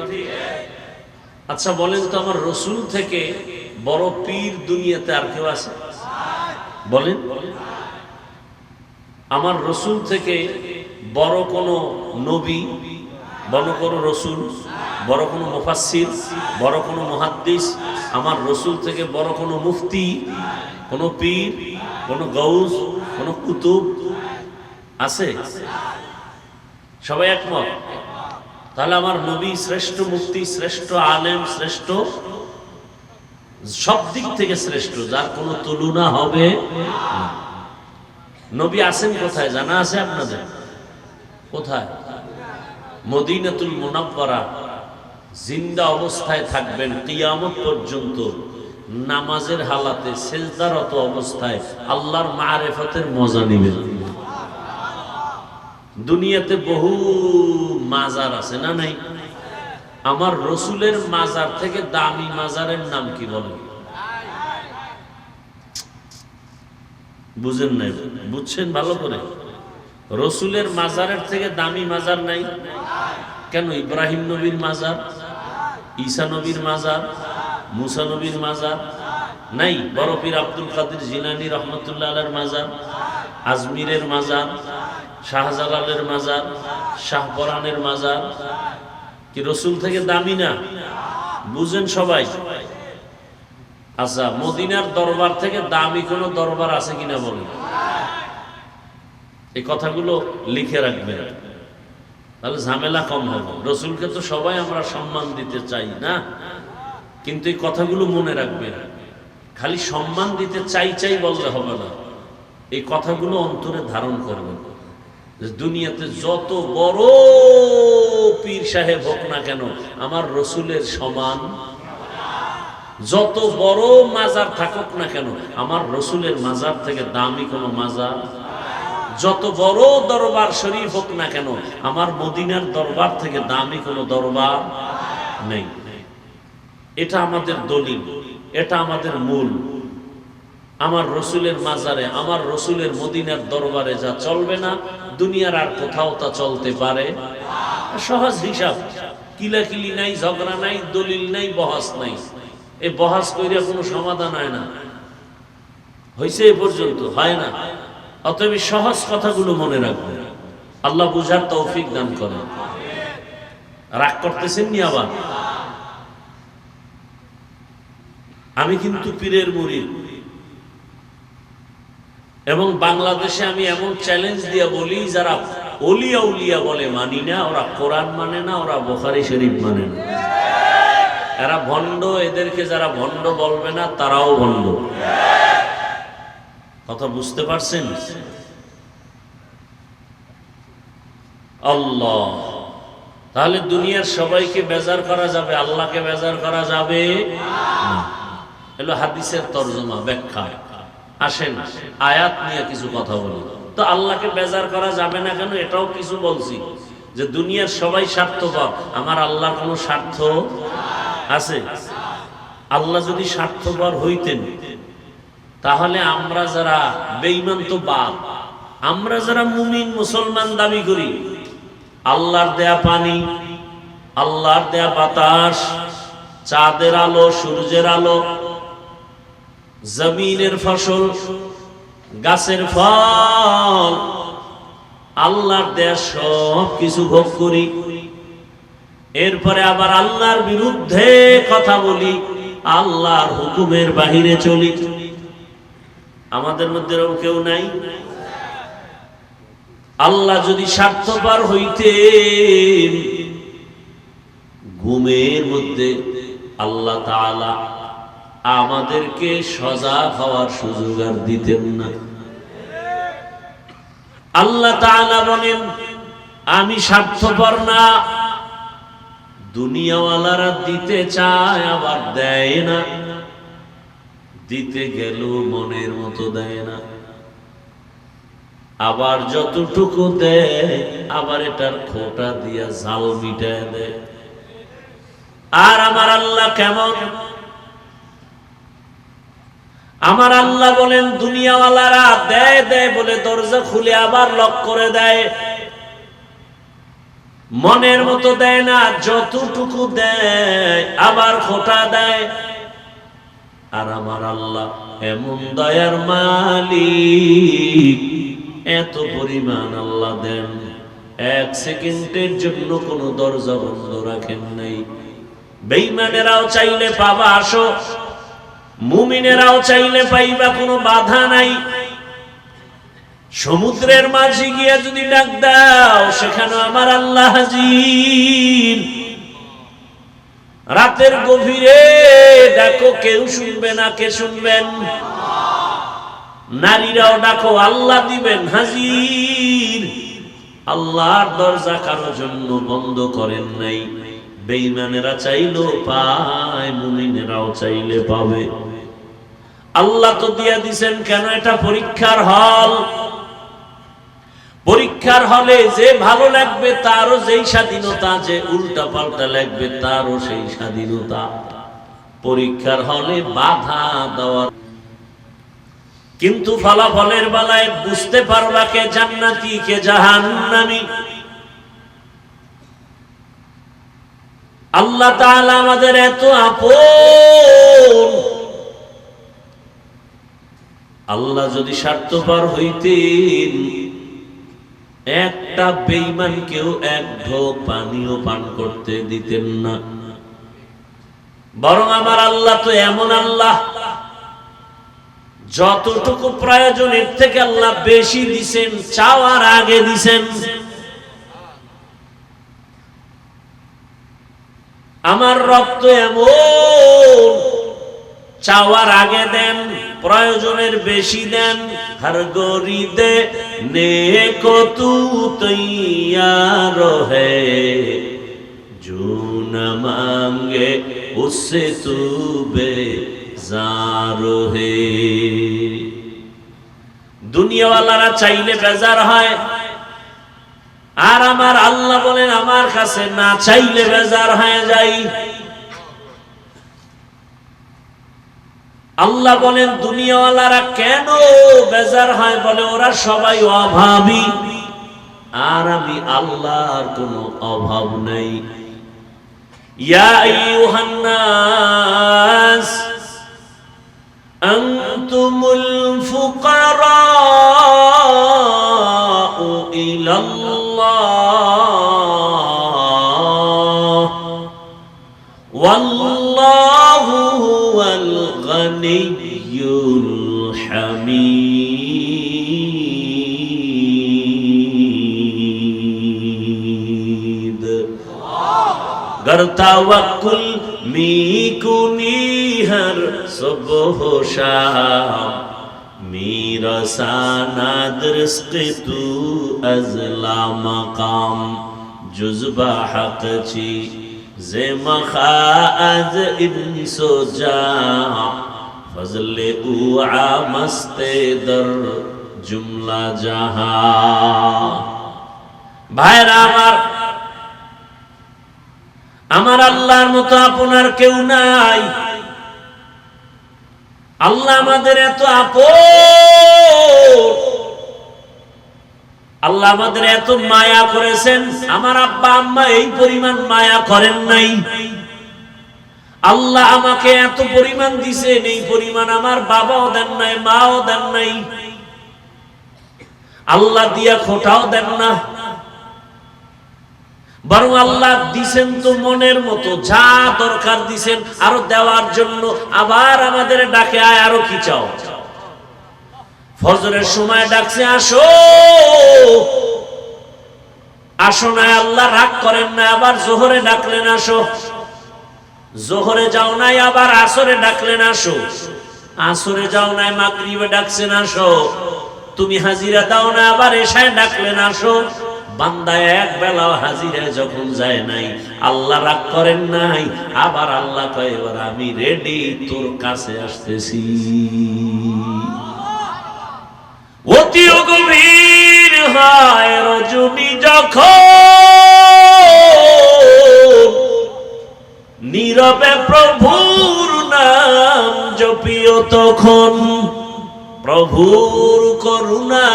আচ্ছা বলেন তো, আমার রসুল থেকে বড় পীর দুনিয়াতে আর কেউ আছে? বলেন। আমার রসুল থেকে বড় কোনো নবী, বড় কোনো রসুল, বড় কোনো মুফাসসির, বড় কোনো মুহাদ্দিস, আমার রসুল থেকে বড় কোনো মুফতি, কোনো পীর, কোনো গৌস, কোনো কুতুব আছে? সবাই একমত? তাহলে আমার নবী শ্রেষ্ঠ, মুফতি শ্রেষ্ঠ, আলেম শ্রেষ্ঠ, সব দিক থেকে শ্রেষ্ঠ, যার কোনো তুলনা হবে না। নবী আছেন কোথায় জানা আছে আপনাদের? কোথায়? মদিনাতুল মুনাওয়ারা। জিন্দা অবস্থায় থাকবেন কিয়ামত পর্যন্ত, নামাজের হালাতে সেজদারত অবস্থায় আল্লাহর মারিফতের মজা নেবেন। দুনিয়াতে বহু মাজার আছে না নাই? আমার রসুলের মাজার থেকে দামি মাজারের নাম কি বলেন? বুঝেন নাই? বুঝছেন ভালো করে? রসুলের মাজারের থেকে দামি মাজার নাই কেন? ইব্রাহিম নবীর মাজার, ঈসা নবীর মাজার, মুসা নবীর মাজার নাই? বড় পীর আব্দুল কাদের জিলানী রহমতুল্লাহ আলাইহির মাজার, আজমিরের মাজার, শাহজালালের মাজার, শাহপরানের মাজার কি রসুল থেকে দামি না? বুঝেন সবাই? আচ্ছা, মদিনার দরবার থেকে দামি কোন দরবার আছে কিনা বলেন? এই কথাগুলো লিখে রাখবেন, তাহলে ঝামেলা কম হবে। রসুলকে তো সবাই আমরা সম্মান দিতে চাই না, কিন্তু এই কথাগুলো মনে রাখবেন। খালি সম্মান দিতে চাই চাই বললে হবে না, এই কথাগুলো অন্তরে ধারণ করবেন। দুনিয়াতে যত বড় পীর সাহেব হোক না কেন, আমার রসুলের সমান। যত বড় মাজার থাকুক না কেন, আমার রসুলের মাজার থেকে দামি কোনো মাজার। যত বড় দরবার শরীফ হোক না কেন, আমার মদিনার দরবার থেকে দামি কোনো দরবার নেই। এটা আমাদের দলিল, এটা আমাদের মূল। আমার রসুলের মাজারে, আমার রসুলের মদিনার দরবারে যা চলবে না, দুনিয়ার আর কোথাও তা চলতে পারে। সহজ হিসাব, কিলাকিলি নাই, ঝগড়া নাই, দলিল নাই, বহাস নাই। এই বহাস কইরা কোনো সমাধান হয় না, হয়েছে এ পর্যন্ত হয় না। অতএব সহজ কথাগুলো মনে রাখবে, আল্লাহ বুঝার তৌফিক দান করেন। রাগ করতেছেন নি আবার? আমি কিন্তু পীরের মুরিদ, এবং বাংলাদেশে আমি এমন চ্যালেঞ্জ দিয়ে বলি, যারা ওলিয়া উলিয়া বলে মানি না, ওরা কোরআন মানে না, ওরা বুখারী শরীফ মানে না, এরা ভণ্ড। এদেরকে যারা ভণ্ড বলবে না, তারাও ভণ্ড। কথা বুঝতে পারছেন? আল্লাহ, তাহলে দুনিয়ার সবাইকে বেজার করা যাবে, আল্লাহকে বেজার করা যাবে না। এলো হাদিসের তরজমা, ব্যাখ্যা। আসেন আয়াত নিয়ে কিছু কথা বলি। তো আল্লাহকে বেজার করা যাবে না কেন, এটাও কিছু বলছি, যে দুনিয়ার সবাই স্বার্থপর, আমার আল্লাহর কোনো স্বার্থ আছে? আল্লাহ যদি স্বার্থপর হইতেন, তাহলে আমরা যারা বেঈমান তো বাদ, আমরা যারা মুমিন মুসলমান দাবি করি, আল্লাহর দেয়া পানি, আল্লাহর দেয়া বাতাস, চাঁদের আলো, সূর্যের আলো, জমিনের ফসল, গাছের ফল, আল্লাহর দেয়া সব কিছু ভোগ করি। এরপরে আবার আল্লাহর বিরুদ্ধে কথা বলি, আল্লাহর হুকুমের বাহিরে চলি। আমাদের মধ্যে কেউ নাই? আল্লাহ যদি স্বার্থপর হইতেন, ঘুমের মধ্যে আল্লাহ তাআলা আমাদেরকে সজাগ হওয়ার সুযোগ আর দিতেন না। আল্লাহ তাআলা বলেন, আমি স্বার্থপর না। দুনিয়াওয়ালারা দিতে চায়, আবার দেয় না, দিতে গেল মনের মতো দেয় না, আবার যতটুকু দেয় আবার এটার খোটা দিয়া জাল মিটায় দেয়। আর আমার আল্লাহ কেমন? আমার আল্লাহ বলেন, দুনিয়াওয়ালারা দেয় দেয় বলে দরজা খুলে আবার লক করে দেয়, মনের মতো দেয় না, যতটুকু দেয় আবার খোটা দেয়। আর আমার আল্লাহ এমন দয়ার মালিক, এত পরিমাণ আল্লাহ দেন, এক সেকেন্ডের জন্য কোনো দরজা বন্ধ রাখেন নাই। বেঈমানেরাও চাইলে পাবা, আসো। মুমিনেরাও চাইলে পাইবা, কোনো বাধা নাই। সমুদ্রের মাঝে গিয়ে যদি ডাক দাও, সেখানে আমার আল্লাহ হাজির। রাতের গভীরে ডাকো, কেউ শুনবে না, কে শুনবেন? নারীরাও ডাকো, আল্লাহ দিবেন, হাজির। আল্লাহর দরজা কারোর জন্য বন্ধ করেন নাই। বেঈমানেরা চাইলো পায়, মুমিনেরাও চাইলে পাবে। আল্লাহ তো দিয়া দিছেন, কেন? এটা পরীক্ষার হল। পরীক্ষার হলে যে ভালো লাগবে তারও যেই স্বাধীনতা, যে উল্টা পাল্টা লাগবে তারও সেই স্বাধীনতা। পরীক্ষার হলে বাধা দেওয়ার, কিন্তু ফলাফলের বেলায় বুঝতে পারবা কে জান্নাতি কে জাহান্নামী। আল্লাহ তাআলা আমাদের এত আপন। আল্লাহ যদি স্বার্থপর হইতেন, একটা বেঈমানকেও এক ঢোক পানিও পান করতে দিতেন না। বরং আমার আল্লাহ তো এমন আল্লাহ, যতটুকু প্রয়োজন এর থেকে আল্লাহ বেশি দিছেন, চাওয়ার আগে দিছেন। আমার রব তো এমন, চাওয়ার আগে দেন, প্রয়োজনের বেশি দেন। हर गोरीदे नेको तू तैयार है, जो न मांगे उससे तू बेजार है। দুনিয়াওয়ালারা চাইলে বেজার হয়, আর আমার আল্লাহ বলেন আমার কাছে না চাইলে বেজার হয়ে যাই। আল্লাহ বলেন দুনিয়াওয়ালারা কেন বেজার হয়, বলে ওরা সবাই অভাবী, আর আমি আল্লাহর কোনো অভাব নেই। ইয়া আইয়ুহান নাস আনতুমুল ফুকারাউ ইলাল্লাহ ওয়াল্লাহু হুয়াল গনিয়্যুল হামিদ। गर तवक्कुल मी कुनी हर सुबह शाम मेरा सानाद रिस्क तू अज़ला मकाम जुज़बा हक छी जे मखा अज इंसो जा फजले उआ मस्ते दर जुमला जहां। भाईरा আমার আল্লাহর মতো আপনার কেউ নাই। আল্লাহ আমাদের এত আপন, আল্লাহ আমাদের এত মায়া করেছেন, আমার আব্বা আম্মা এই পরিমাণ মায়া করেন নাই। আল্লাহ আমাকে এত পরিমাণ দিয়েছেন, এই পরিমাণ আমার বাবাও দেন নাই, মাও দেন নাই। আল্লাহ দিয়া খোটাও দেন না, বরং আল্লাহ দিছেন তো মনের মতো, যা দরকার দিছেন আরো দেওয়ার জন্য। আবার আমাদের ডাকে আয়, আরো কি চাও? ফজরের সময় ডাকছে আসো, আসো না, আল্লাহ রাগ করেন না। আবার জোহরে ডাকলেন আসো, জোহরে যাও নাই, আবার আসরে ডাকলেন আসো, আসরে যাও নাই, মাগরিবে ডাকছেন আসো। তুমি হাজিরা দাও না, আবার এশায় ডাকলেন আসো। বান্দা এক বেলাও হাজিরা যখন যায় নাই, আল্লাহ রাগ করেন নাই। আবার আল্লাহ কয় এবার আমি রেডি, তোর কাছে আসতেছি। অতি গভীর হয় রজনী যখন, নীরবে প্রভুর নাম জপিও তখন। প্রভুর করুণা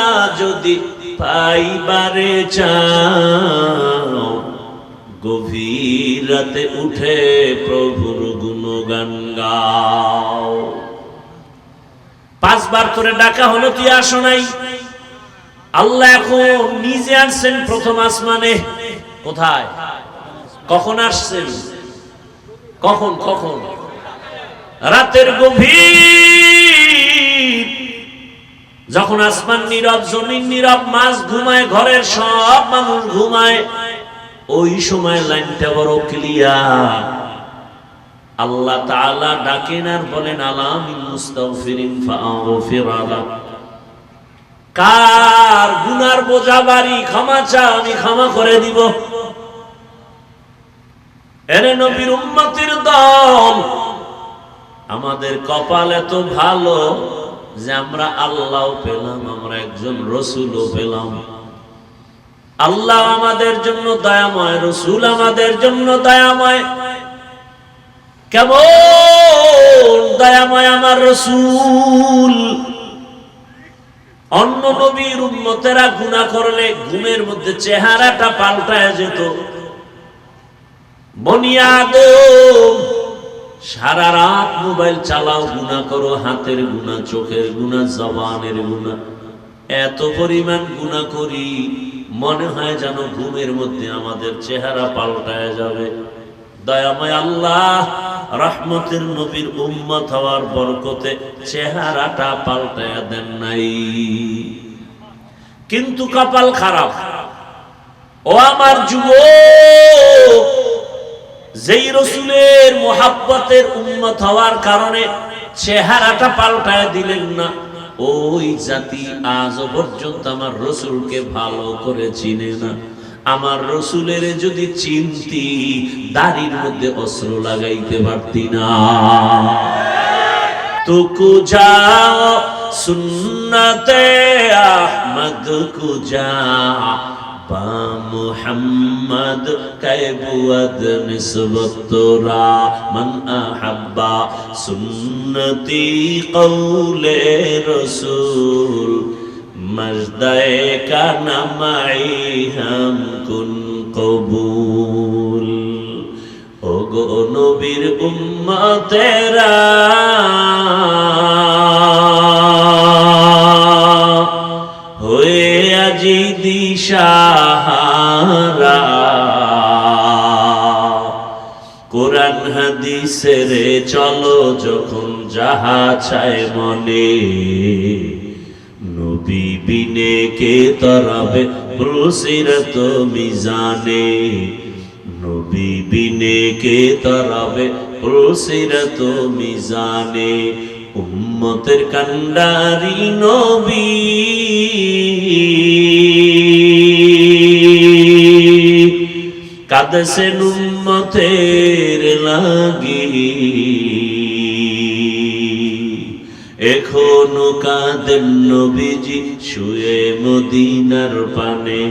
যদি পাইবারে চাও, গভীর রাতে উঠে প্রভুর গুণগান গাও। 5 বার করে ডাকা হলো, তুই আসো নাই। আল্লাহ এখন নিজে আসছেন প্রথম আসমানে। কোথায়? কখন আসছেন? কখন? কখন? রাতের গভীর, যখন আসমান নীরব, জমিন নীরব, মাছ ঘুমায়, ঘরের সব মানুষ ঘুমায়, ওই সময় লাইনটা বড় ক্লিয়ার। আল্লাহ তাআলা ডাকেন আর বলেন আলামিন মুস্তাগফিরিন ফাগফির লাক। কার গুনার বোঝা ভারী, ক্ষমা চা, আমি ক্ষমা করে দিব। এরে নবীর উম্মতের দল, আমাদের কপাল এত ভালো যে আমরা আল্লাহও পেলাম, আমরা একজন রসুলও পেলাম। আল্লাহ আমাদের জন্য দয়াময়, রসুল আমাদের জন্য দয়াময়। কেমন দয়াময় আমার রসুল! অন্য নবীর উম্মতেরা গুনাহ করলে ঘুমের মধ্যে চেহারাটা পাল্টায় যেত। বনি আদম, সারা রাত মোবাইল চালাও, গুনাহ করো, হাতের গুনাহ, চোখের গুনাহ, জবানের গুনাহ, এত পরিমাণ গুনাহ করি, মনে হয় যেন ঘুমের মধ্যে আমাদের চেহারা পাল্টায় যাবে। দয়াময় আল্লাহ রহমতের নবীর উম্মত হওয়ার বরকতে চেহারাটা পাল্টায়া দেন নাই। কিন্তু কপাল খারাপ। ও আমার যুবক, যেই রসুলের মুহাব্বতের উম্মত হওয়ার কারণে চেহারাটা পাল্টায় দিলেন না, ওই জাতি আজ পর্যন্ত আমার রসুলকে ভালো করে চিনে না। আমার রসুলের যদি চিনতি, দাড়ির মধ্যে অস্ত্র লাগাইতে পারতি না। তুকু যাও সুন্নতে আহমদ কুজা, বা মুহাম্মদ কায়বুয়াদ নিসবত তোরা মান আহাব্বা সুন্নতি কওলে রসূল মজদায়ে কা নামাই হাম কুন কবুল। ওগো নবীর উম্মতেরা হয়ে আজি দিশাহারা, কোরআন হাদিসের চলো যখন যাহা চায় মনে, নবী বিনে কে তরাবে প্রসিরত মিজানে, নবী বিনে কে তরাবে প্রসিরত মিজানে। উম্মতের কান্ডারি নবী কাঁদছেন উম্মতের লাগি, এখনো কাঁদেন নবীজি শুয়ে মদিনার পানে,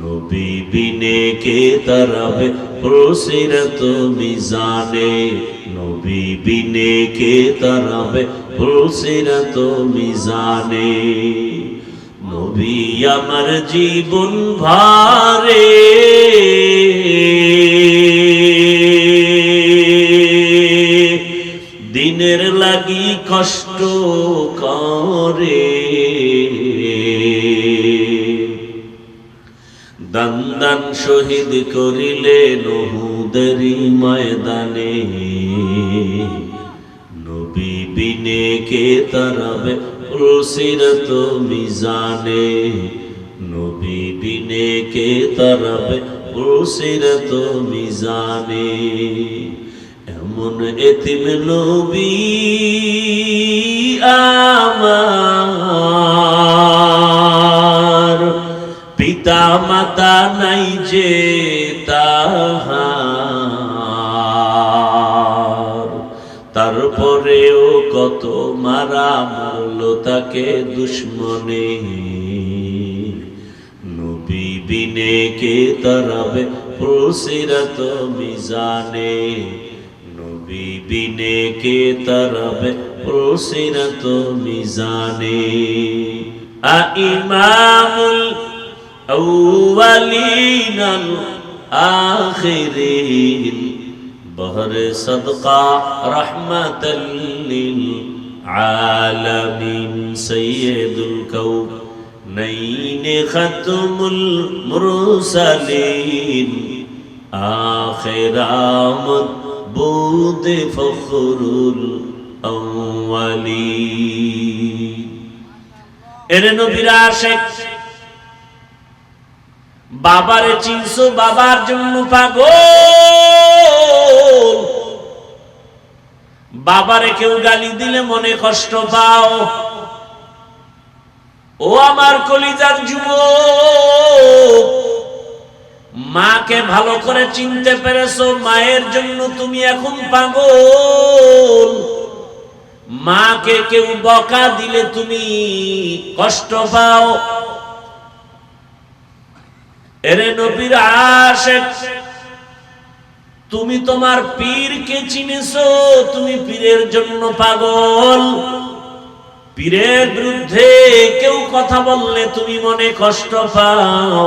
নবী বিনে কে তরাবে প্রসিরত মিজানে, নবী বিনে কে তরাবে প্রসিরত মিজানে। নবী আমার জীবন ভারে দিনের লাগি কষ্ট করে, দান দান শহীদ করিলেন উহুদেরই ময়দানে, নবী বিনে কে তরাবে প্রসিরত মিজানে, নবী বিনে কে তরাবে প্রসিরত মিজানে। এমন এতিম নবী আমার, পিতা মাতা নাই যে তাহার, তারপরেও কত মারা মারল তাকে দুশ্মনে, নবী বিনে কে তরাবে প্রসিরত মিজানে, নবী বিনে কে তরাবে প্রসিরত মিজানে। ইমামুল আউয়ালিন আল আখিরিন বহরে সদকা রহমাতাল লিল আলামিন, সাইয়্যিদুল কাউনাইন খাতমুল মুরসালিন, আখিরামত বুদ ফখরুল আউয়ালিন। এরে নবীর আশিক, বাবারে চিনছো, বাবার জন্য পাগল, বাবারে কেউ গালি দিলে মনে কষ্ট পাও। ও আমার কলিজার যুবক, মাকে ভালো করে চিনতে পেরেছো, মায়ের জন্য তুমি এখন পাগল। মাকে কেউ বকা দিলে তুমি কষ্ট পাও। এরে নবীর আশিক, তুমি তোমার পীরকে চিনেছো, তুমি পীরের জন্য পাগল। পীরের বিরুদ্ধে কেউ কথা বললে তুমি মনে কষ্ট পাও।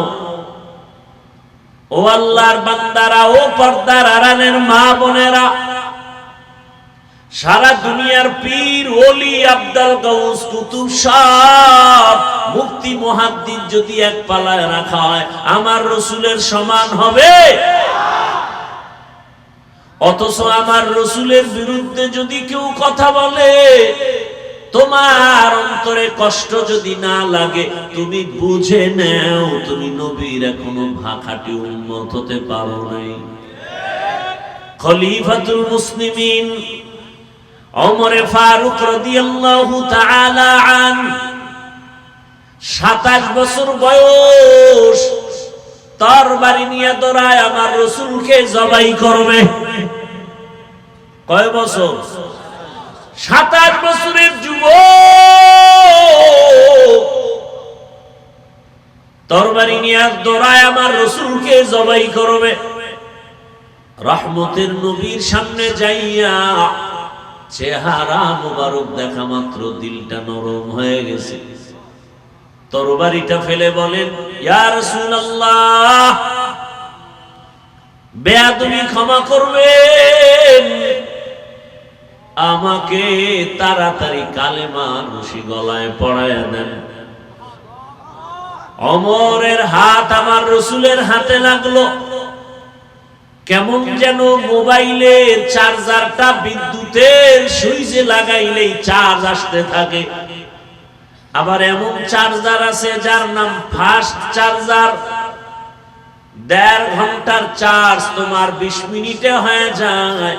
ও আল্লাহর বান্দারা, ও পর্দার আড়ালের মা বোনেরা, সারা দুনিয়ার পীর ওলি আব্দুল গাউস কুতুব সব মুফতি মুহাদ্দিস যদি এক পালায় রাখা হয় আমার রাসূলের সমান হবে? অথচ আমার রাসূলের বিরুদ্ধে যদি কেউ কথা বলে, তোমার অন্তরে কষ্ট যদি না লাগে, তুমি বুঝে নাও তুমি নবীর এখনো ভাখাটি উম্মত হতে পারো নাই। খলিফাতুল মুসলিমিন ওমরে ফারুক রাদিয়াল্লাহু তাআলা আন 27 বছর বয়স, তরবারি নিয়ে দৌড়ায় আমার রাসূলকে জবাই করবে। কয় বছর? 27 বছরের যুবক। তরবারি নিয়ে দৌড়ায় আমার রাসূলকে জবাই করবে। রহমতের নবীর সামনে যাইয়া চেহারা মুবারক দেখা মাত্র দিলটা নরম হয়ে গেছে। তরবারিটা ফেলে বলেন, ইয়া রাসূলুল্লাহ, বেয়াদবি ক্ষমা করবেন, আমাকে তাড়াতাড়ি কালেমা রশি গলায় পড়ায়া দেন। ওমরের হাত আমার রাসূলের হাতে লাগলো। কেমন যেন মোবাইলের চার্জারটা বিদ্যুতের সুইচে লাগাইলেই চার্জ আসতে থাকে। আবার এমন চার্জার আছে যার নাম ফাস্ট চার্জার, 1.5 ঘন্টার চার্জ তোমার 20 মিনিটে হয়ে যায়।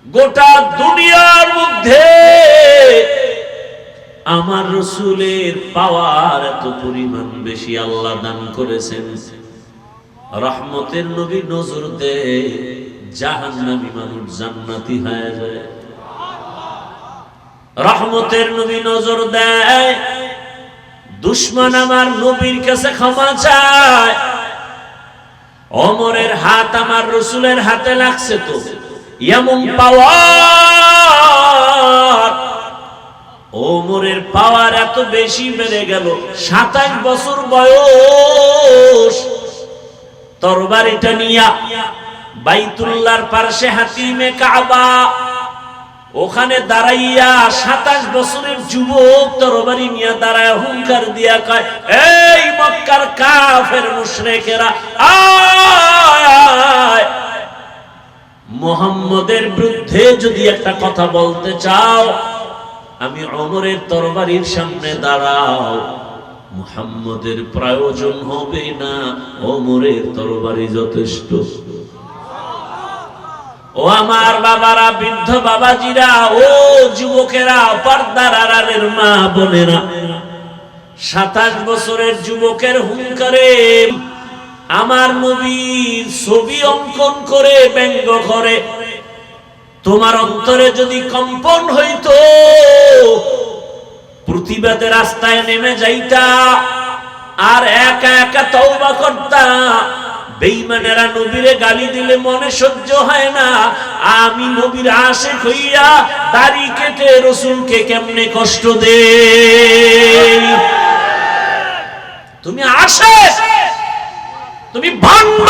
গোটা দুনিয়ার মধ্যে আমার রাসূলের পাওয়ার এত পরিমাণ বেশি আল্লাহ দান করেছেন। রহমতের নবী নজর দেয়, জাহান্নামী মানুষ জান্নাতি হয়ে যায়। রহমতের নবী নজর দেয়, দুশমন আমার নবীর কাছে ক্ষমা চায়। ওমরের হাত আমার রাসূলের হাতে লাগছে, তো এমন পাওয়ার, ওমরের পাওয়ার এত বেশি বেড়ে গেল। 27 বছর বয়স, তরবারিটা নিয়া বাইতুল্লাহর পাশে হাতিমে কাবা, ওখানে দাঁড়াইয়া 27 বছরের যুবক তরবারি নিয়ে দাঁড়ায় হুঙ্কার দিয়া কয়, এই মক্কার কাফের মুশরিকেরা, আয় মুহাম্মদের বিরুদ্ধে যদি একটা কথা বলতে চাও, আমি ওমরের তরবারির সামনে দাঁড়াও, মুহাম্মদের প্রয়োজন হবে না, ওমরের তরবারি যথেষ্ট। ও আমার বাবারা, বৃদ্ধ বাবাজিরা, ও যুবকেরা, পর্দার আড়ালের মা বোনেরা, 27 বছরের যুবকের হুঙ্কারে আমার নবীর ছবি অঙ্কন করে ব্যঙ্গ করে। তোমার অন্তরে যদি কম্পন হইতো, প্রতিবাদের রাস্তায় নেমে যাইতা, আর একা একা তওবা করতা। বেঈমানেরা নবীরে গালি দিলে মনে সহ্য হয় না, আমি নবীর আশিক হইয়া দাড়ি কেটে রাসূলকে কেমনে কষ্ট দেই। তুমি আশিক, তুমি ভণ্ড,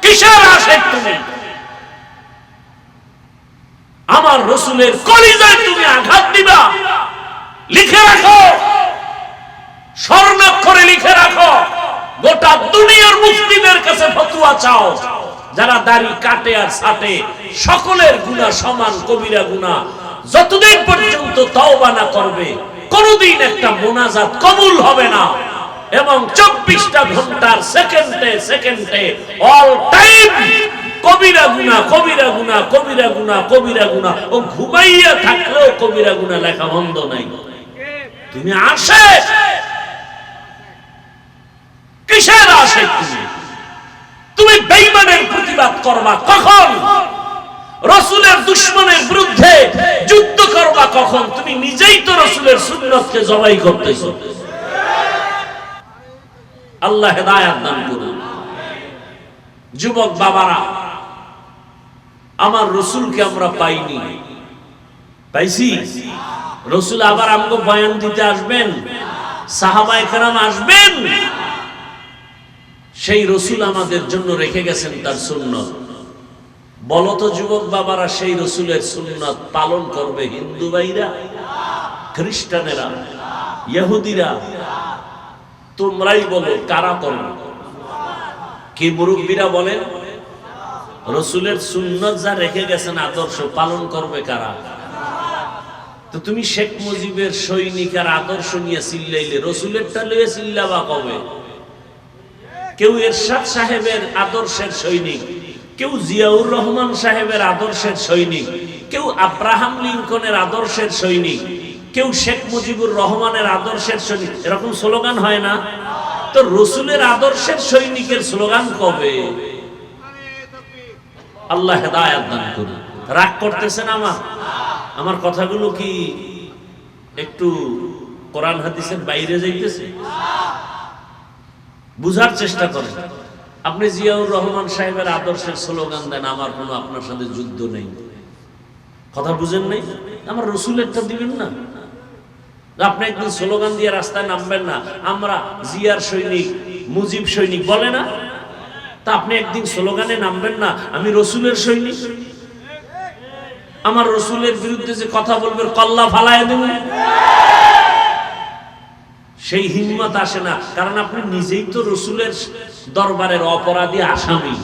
কিসের আশিক তুমি? আমার রাসূলের কলিজায় তুমি আঘাত দিবা। লিখে রাখো, স্বর্ণাক্ষরে লিখে রাখো, গোটা দুনিয়ার মুফতিদের কাছে ফতোয়া চাও, যারা দাড়ি কাটে আর ছাটে সকলের গুনাহ সমান, কবিরা গুনাহ। যতদিন পর্যন্ত তওবা না করবে, কোনদিন একটা মুনাজাত কবুল হবে না। এবং 24টা ঘন্টার সেকেন্ডে সেকেন্ডে অল টাইম কবিরা গুনাহ, কবিরা গুনাহ, কবিরা গুনাহ, কবিরা গুনাহ। ও ঘুমাইয়া থাকলেও কবিরা গুনাহ লেখা বন্ধ নাই। তুমি আশিক, কিসের আশিক তুমি? তুমি বেঈমানের প্রতিবাদ করবা কখন? রাসূলের দুশমনের বিরুদ্ধে যুদ্ধ করবা কখন? তুমি নিজেই তো রাসূলের সুন্নাতকে জবাই করতেছো। আল্লাহ হেদায়েত দান করুন। যুবক বাবারা, আমার রাসূলকে আমরা পাইনি, পাইছি? রাসূল আবার আমগো বয়ান দিতে আসবেন, সাহাবায়ে কেরাম আসবেন। সেই রাসূল আমাদের জন্য রেখে গেছেন তার সুন্নাত। বলো তো যুবক বাবারা, সেই রাসূলের সুন্নাত পালন করবে হিন্দু ভাইরা, খ্রিস্টানেরা, ইহুদিরা? তোমরাই বলো কারা করবে? কি মুরব্বীরা বলেন? রাসূলের সুন্নাত যা রেখে গেছেন আদর্শ, পালন করবে কারা? তো তুমি শেখ মুজিবের সৈনিক আর আদর্শ নিয়ে চিল্লাইলে, রাসূলেরটা লইয়া চিল্লাবা কবে? কেউ এরশাদ সাহেবের আদর্শের সৈনিক, কেউ জিয়াউর রহমান সাহেবের আদর্শের সৈনিক, কেউ আব্রাহাম লিঙ্কনের আদর্শের সৈনিক, কেউ শেখ মুজিবুর রহমানের আদর্শের সৈনিক। এরকম স্লোগান হয় না? তো রাসূলের আদর্শের সৈনিকের স্লোগান কবে? আল্লাহ হেদায়েত দান করুন। রাগ করতেছেন আমার কথাগুলো কি একটু কোরআন হাদিসের বাইরে যাইতেছে? বুঝার চেষ্টা করেন। আপনি জিয়াউর রহমান সাহেবের আদর্শের স্লোগান দেন, আমার কোনো আপনার সাথে যুদ্ধ নেই। কথা বুঝেন নাই? আমার রসুলেরটা দিবেন না। আপনি একদিন স্লোগান দিয়ে রাস্তায় নামবেন না, আমরা জিয়ার সৈনিক, মুজিব সৈনিক বলে না? তা আপনি একদিন স্লোগানে নামবেন না, আমি রসুলের সৈনিক, আমার রসুলের বিরুদ্ধে যে কথা বলবে কল্লা ফালায় দেব। সেই হিম্মত আসে না, কারণ আপনি নিজেই তো রসুলের দরবারের অপরাধী আসামি।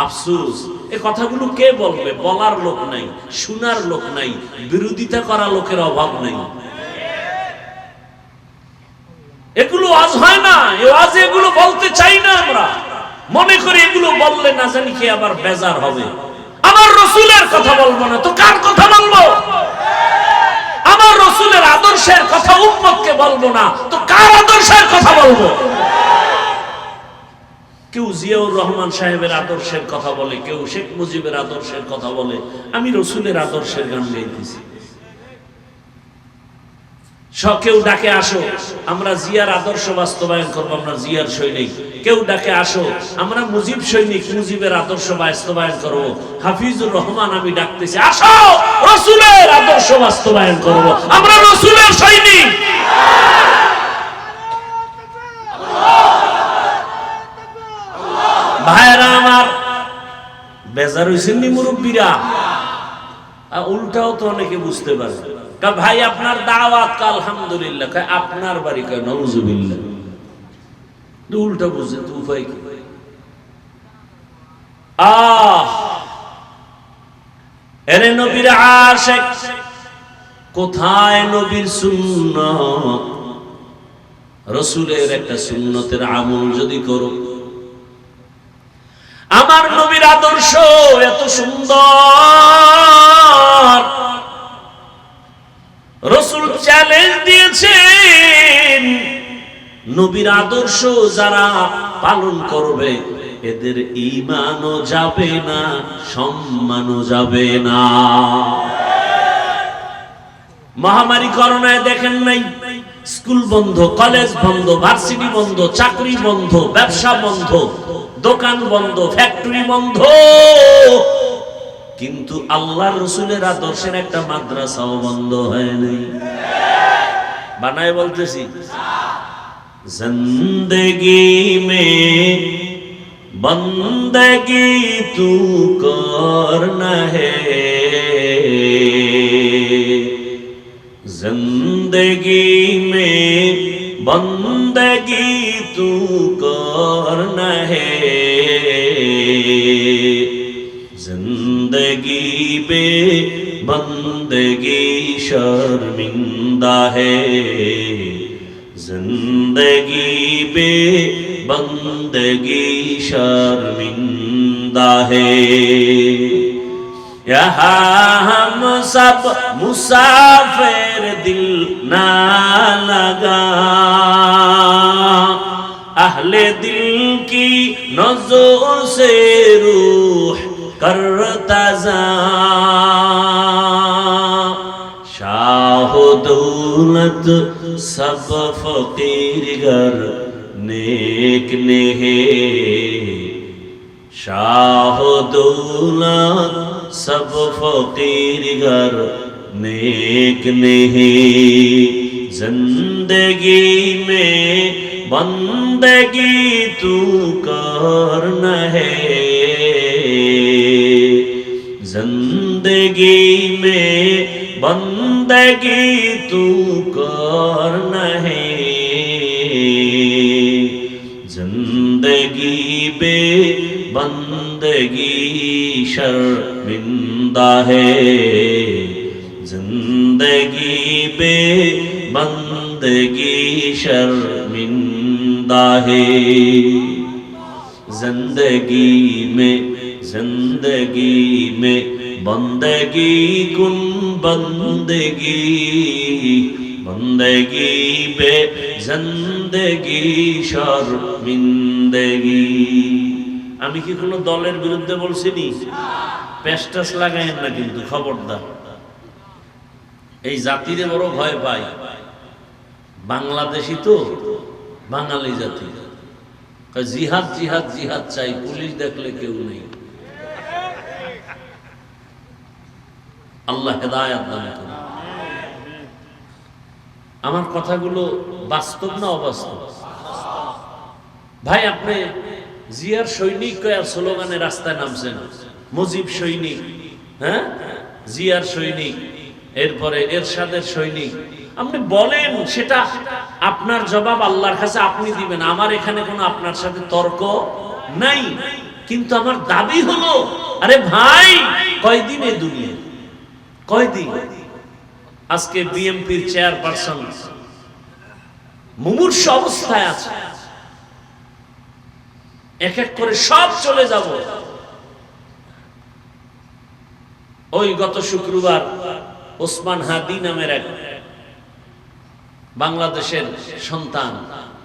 আফসোস, এই কথাগুলো কে বলবে? বলার লোক নাই, শোনার লোক নাই, বিরোধিতা করা লোকের অভাব নেই। এগুলো আজ হয় না, আজ এগুলো বলতে চাই না। আমরা মনে করি এগুলো বললে না জানি কে আবার বেজার হবে। আমার রসুলের কথা বলবো না তো কার কথা বলবো? আমার রসুলের আদর্শের কথা উম্মতকে বলবো না তো কার আদর্শের কথা বলবো? কেউ জিয়াউর রহমান সাহেবের আদর্শের কথা বলে, কেউ শেখ মুজিবের আদর্শের কথা বলে, আমি রসুলের আদর্শের গান গাইতেছি। কেউ ডাকে আসো আমরা জিয়ার আদর্শ বাস্তবায়ন করবো, আমরা জিয়ার সৈনিক। কেউ ডাকে আসো আমরা মুজিব সৈনিক, মুজিবের আদর্শ বাস্তবায়ন করবো। হাফিজুর রহমান আমি ডাকতেছি, আসো রসুলের আদর্শ বাস্তবায়ন করবো, আমরা রসুলের সৈনিক। ভাইরা আমার, বেজার হইছেন নি মুরব্বীরা? উল্টাও তো অনেকে বুঝতে পারে। ভাই আপনার দাওয়াত, আলহামদুলিল্লাহ। আপনার বাড়ি, কয় নাউজুবিল্লাহ। উল্টা বুঝে তো উপায় কি? এরে নবীর আশিক, কোথায় নবীর সুন্নাত? রসুলের একটা সুন্নতের আমল যদি করো, আমার নবীর আদর্শ এত সুন্দর, রসুল চ্যালেঞ্জ দিয়েছেন, নবীর আদর্শ যারা পালন করবে এদের ঈমানও যাবে না, সম্মানও যাবে না। মহামারী করোনায় দেখেন নাই, স্কুল বন্ধ, কলেজ বন্ধ, ভার্সিটি বন্ধ, চাকরি বন্ধ, ব্যবসা বন্ধ, দোকান বন্ধ, ফ্যাক্টরি বন্ধ, কিন্তু আল্লাহ রসুলের আদর্শের একটা মাদ্রাসাও বন্ধ হয় নাই। বানায় বলতেছি, জিন্দেগি মে বন্দগি তু করনা হে, जिंदगी में बंदगी तू करना है, जिंदगी में बंदगी शर्मिंदा है, जिंदगी में बंदगी शर्मिंदा है। यहाँ हम सब मुसाफिर, दिल ना लगा अहले दिल की नज़र से रूह करता जा, शाह दौलत सब फकीर गर नेक ने है, शाह दौलत सब फकीर गर नेक नहीं, जिंदगी में बंदगी तू करना है, जिंदगी में बंदगी तू करना है, जिंदगी में बंदगी शर्मिंदा है, जिंदगी बे बंदगी शर्मिंदा है। जिंदगी में बंदगी कुन बंदगी, बंदगी बे जिंदगी शर्मिंदगी। আমি কি কোনো দলের বিরুদ্ধে বলছি নি? পেস্টাস লাগায়েন না কিন্তু, খবরদার। এই জাতিরে বড় ভয় পাই, বাংলাদেশি তো বাঙালি জাতি, জিহাদ জিহাদ জিহাদ চাই, পুলিশ দেখলে কেউ নেই। আল্লাহ হেদায়েত দান করুন। আমার কথাগুলো বাস্তব না অবাস্তব? ভাই আপনি জিয়ার সৈনিক কয়ার স্লোগানে রাস্তায় নামছেন, মুজিব সৈনিক, হ্যাঁ জিয়ার সৈনিক, এরপরে এরশাদের সৈনিক, আপনি বলেন, সেটা আপনার জবাব আল্লাহর কাছে আপনি দিবেন। আমার এখানে কোনো আপনার সাথে তর্ক নাই, কিন্তু আমার দাবি হলো, আরে ভাই কয়দিন এই দুনিয়া, কয়দিন? আজকে বিএনপির চেয়ারপারসন মুমূর্ষ অবস্থায় আছে, এক এক করে সব চলে যাব। ওই গত শুক্রবার ওসমান হাদি নামের এক বাংলাদেশের সন্তান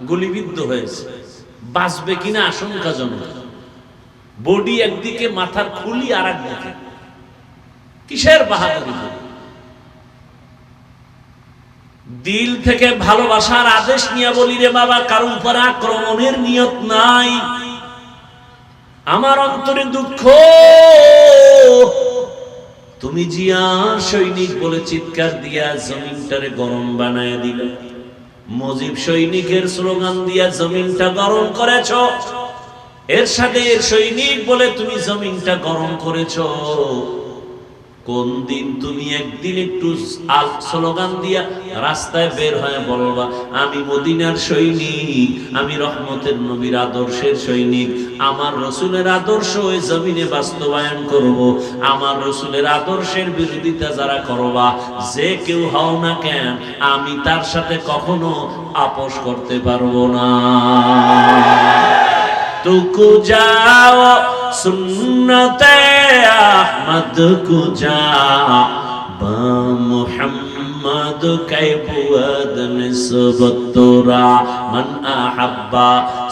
গুলিবিদ্ধ হয়েছে, বাঁচবে কিনা আশঙ্কাজনক। বডি একদিকে, মাথার খুলি আর একদিকে। কিসের বাহাদুরি? দিল থেকে ভালোবাসার আদেশ নিয়ে বলি, রে বাবা, কারো উপর আক্রমণের নিয়ত নাই। আমার অন্তরে দুঃখ, তুমি জিয়ার সৈনিক বলে চিৎকার দিয়া জমিনটারে গরম বানায় দিলে, মুজিব সৈনিকের স্লোগান দিয়া জমিনটা গরম করেছ, এরশাদের সৈনিক বলে তুমি জমিনটা গরম করেছ। কোন দিন তুমি একদিন একটু স্লোগান দিয়া রাস্তায় বের হয়ে বলবা, আমি মদিনার সৈনিক, আমি রহমতের নবীর আদর্শের সৈনিক, আমার রসুলের আদর্শ ওই জমিনে বাস্তবায়ন করব। আমার রসুলের আদর্শের বিরোধিতা যারা করবা, যে কেউ হও না কেন, আমি তার সাথে কখনো আপোষ করতে পারবো না। तुको जाओ सुन्नते अहमद को जा बा मुहम्मद कै बुअद निस्बत तोरा मन अहब्बा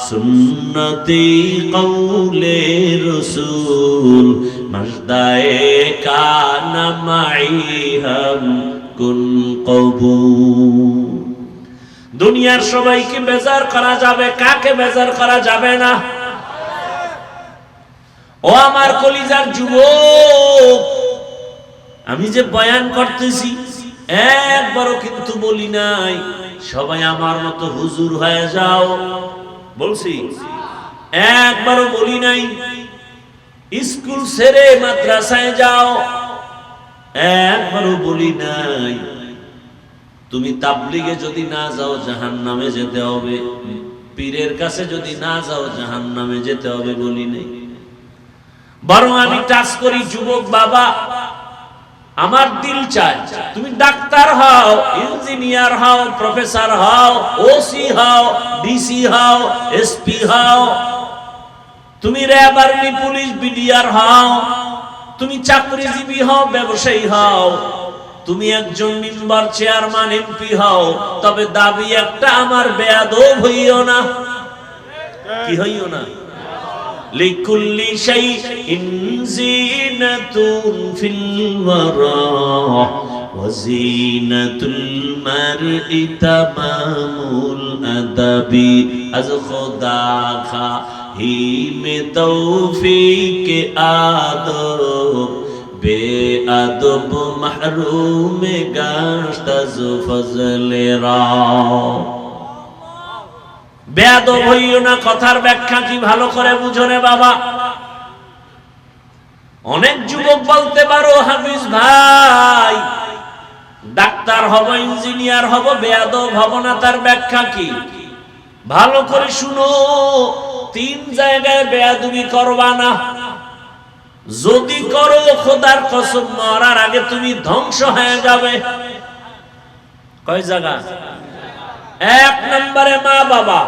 सुन्नती कौले रसूल मजदाए का नमाई हम कुन कबूल। দুনিয়ার সবাইকে বেজার করা যাবে, কাকে বেজার করা যাবে না? ও আমার কলিজার যুবক, আমি যে বয়ান করতেছি একবারও কিন্তু বলি নাই সবাই আমার মতো হুজুর হয়ে যাও, বলছি? একবারও বলি নাই স্কুল ছেড়ে মাদ্রাসায় যাও, একবারও বলি নাই তুমি তাবলিগে যদি না যাও জাহান্নামে যেতে হবে, পীরের কাছে যদি না যাও জাহান্নামে যেতে হবে, বলি নাই। বরং আমি টাচ করি, যুবক বাবা, আমার দিল চায় তুমি ডাক্তার হও, ইঞ্জিনিয়ার হও, প্রফেসর হও, ওসি হও, ডিসি হও, এসপি হও, তুমি র্যাব, আর্মি, পুলিশ, বিডিআর হও, তুমি চাকরিজীবী হও, ব্যবসায়ী হও, তুমি একজন মেম্বার, চেয়ারম্যান, এমপি হও, তবে দাবি একটা, আমার বেয়াদব হইও না। কি হইও না? লিকুল্লি শাইইন জিনাতুন ফিল ওয়ারা ওয়া জিনাতুল মারই তামামুল আদাবি আজ খুদা খা হি মে তৌফিক আদব বেআদব মাহরুম গাশত আজ ফজলে রা। বেয়াদব হইও না, কথার ব্যাখ্যা কি ভালো করে বুঝো রে বাবা। অনেক যুবক বলতে পারো, হাফিজ ভাই ডাক্তার হব, ইঞ্জিনিয়ার হব, বেয়াদব হব না, তার ব্যাখ্যা কি? ভালো করে শুনো, 3 জায়গায় বেয়াদবি করবা না। যদি করো, খোদার কসম, মরার আগে তুমি ধ্বংস হয়ে যাবে। কয় জায়গা? 1 নম্বরে মা বাবা।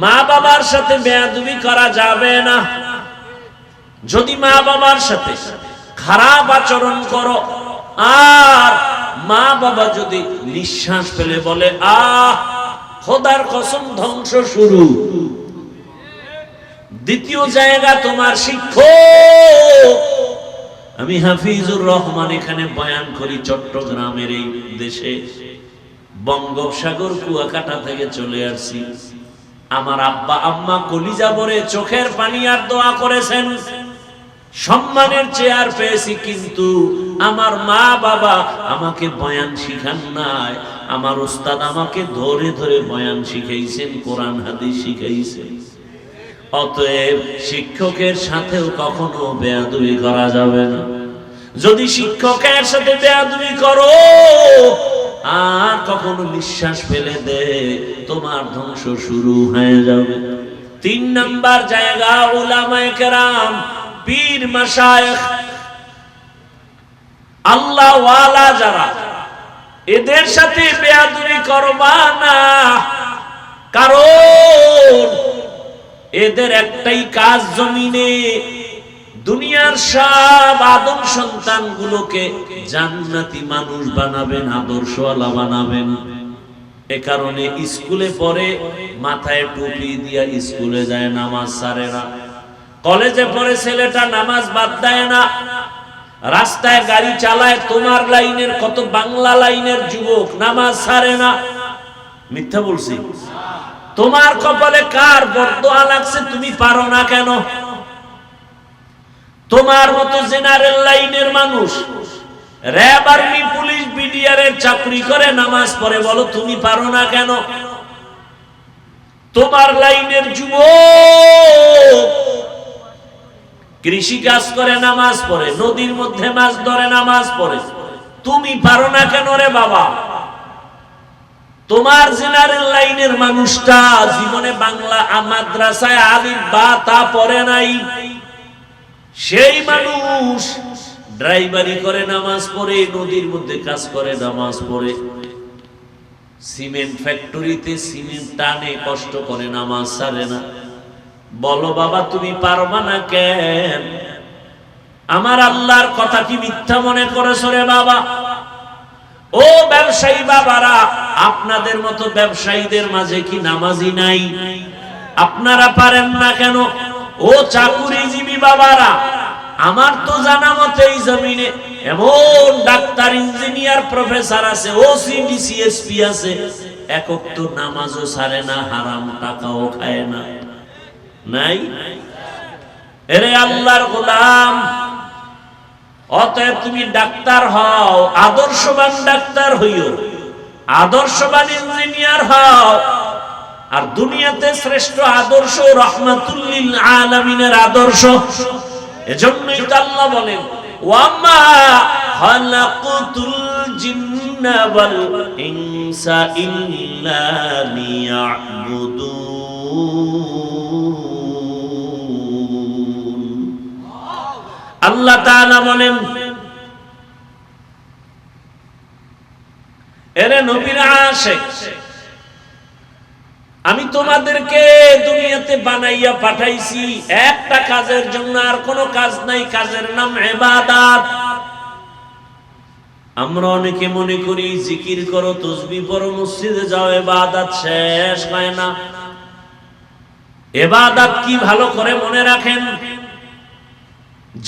মা বাবার সাথে বেয়াদবি করা যাবে না। যদি মা বাবার সাথে খারাপ আচরণ করো, আর মা বাবা যদি নিঃশ্বাস ফেলে বলে আহ, খোদার কসম ধ্বংস শুরু। দ্বিতীয় জায়গা, তোমার শিক্ষক আমি হাফিজুর রহমান এখানে বয়ান করি চট্টগ্রামের এই দেশে, বঙ্গোপসাগর কুয়াকাটা থেকে চলে আসছি। আমার আব্বা আম্মা কলিজা ভরে চোখের পানি আর দোয়া করেছেন, সম্মানের চেয়ার পেয়েছি, কিন্তু আমার মা বাবা আমাকে বয়ান শিখান নাই। আমার উস্তাদ আমাকে ধরে ধরে বয়ান শিখাইছেন, কোরআন হাদিস শিখাইছেন। অতএব শিক্ষকের সাথেও কখনো বেয়াদবি করা যাবে না। যদি শিক্ষকের সাথে বেয়াদবি করো আর কখনো নিঃশ্বাস ফেলে দে, তোমার ধ্বংস শুরু হয়ে যাবে। 3 নাম্বার জায়গা উলামায়ে কেরাম, পীর মাশায়েখ, আল্লাহ ওয়ালা যারা, এদের সাথে বেয়াদবি করবা না। কারণ এদের একটাই কাজ, জমিনে দুনিয়ার সব আদম সন্তানগুলোকে জান্নাতি মানুষ বানাবেন, আদর্শওয়ালা বানাবেন। এ কারণে স্কুলে পড়ে, মাথায় টুপি দিয়া স্কুলে যায়, নামাজ ছাড়ে না। কলেজে পড়ে ছেলেটা, নামাজ বাদ দেয় না। রাস্তায় গাড়ি চালায়, তোমার লাইনের কত বাংলা লাইনের যুবক নামাজ ছাড়ে না। মিথ্যা বলছি? তোমার কপালে কার বরদোয়া লাগছে, তুমি পারো না কেন? তোমার মতো জেনারেল লাইনের মানুষ র‍্যাব, আর্মি, পুলিশ, বিডিআর এর চাকরি করে, নামাজ পড়ে, বলো তুমি পারো না কেন? তোমার লাইনের যুবক কৃষি কাজ করে, নামাজ পড়ে, নদীর মধ্যে মাছ ধরে, নামাজ পড়ে, তুমি পারো না কেন রে বাবা? তোমার জেনারেল লাইনের মানুষটা জীবনে বাংলা মাদ্রাসায় আলিফ বা তা পড়ে নাই, সেই মানুষ ড্রাইভারি করে, নামাজ পড়ে, নদীর মধ্যে কাজ করে, নামাজ পড়ে, সিমেন্ট ফ্যাক্টরিতে সিমেন্ট টানে, কষ্ট করে, নামাজ ছাড়ে না। বলো বাবা তুমি পারবা না কেন? আমার আল্লাহর কথা কি মিথ্যা মনে করেছো রে বাবা? ও ব্যবসায়ী বাবারা, আপনাদের মতো ব্যবসায়ীদের মাঝে কি নামাজি নাই? আপনারা পারেন না কেন? ও চাকুরিজীবী বাবারা, আমার তো জানা মতে এই জমিনে এমন ডাক্তার, ইঞ্জিনিয়ার, প্রফেসর আছে, ওসি, ডিসিএসপি আছে, এক ওয়াক্ত নামাজও ছাড়ে না, হারাম টাকাও খায় না। নাই? এরে আল্লাহর গোলাম, অতএব তুমি ডাক্তার হও, আদর্শবান ডাক্তার হইও, আদর্শবান ইঞ্জিনিয়ার হও। আর দুনিয়াতে শ্রেষ্ঠ আদর্শ রাহমাতুল লিল আলামিনের আদর্শ। এজন্যই তো আল্লাহ বলেন, ওয়ামা খালাকুতুল জিন্না ওয়াল ইনসা ইল্লা লিয়াবুদুন। আল্লাহ তাআলা বলেন, এরে নবীর আশিক, আমি তোমাদেরকে দুনিয়াতে বানাইয়া পাঠাইছি একটা কাজের জন্য, আর কোনো কাজ নাই, কাজের নাম ইবাদত। আমরা অনেকে মনে করি জিকির করো, তাসবিহ পড়ো, মসজিদে যাও, ইবাদত শেষ হয় না। ইবাদত কি ভালো করে মনে রাখেন,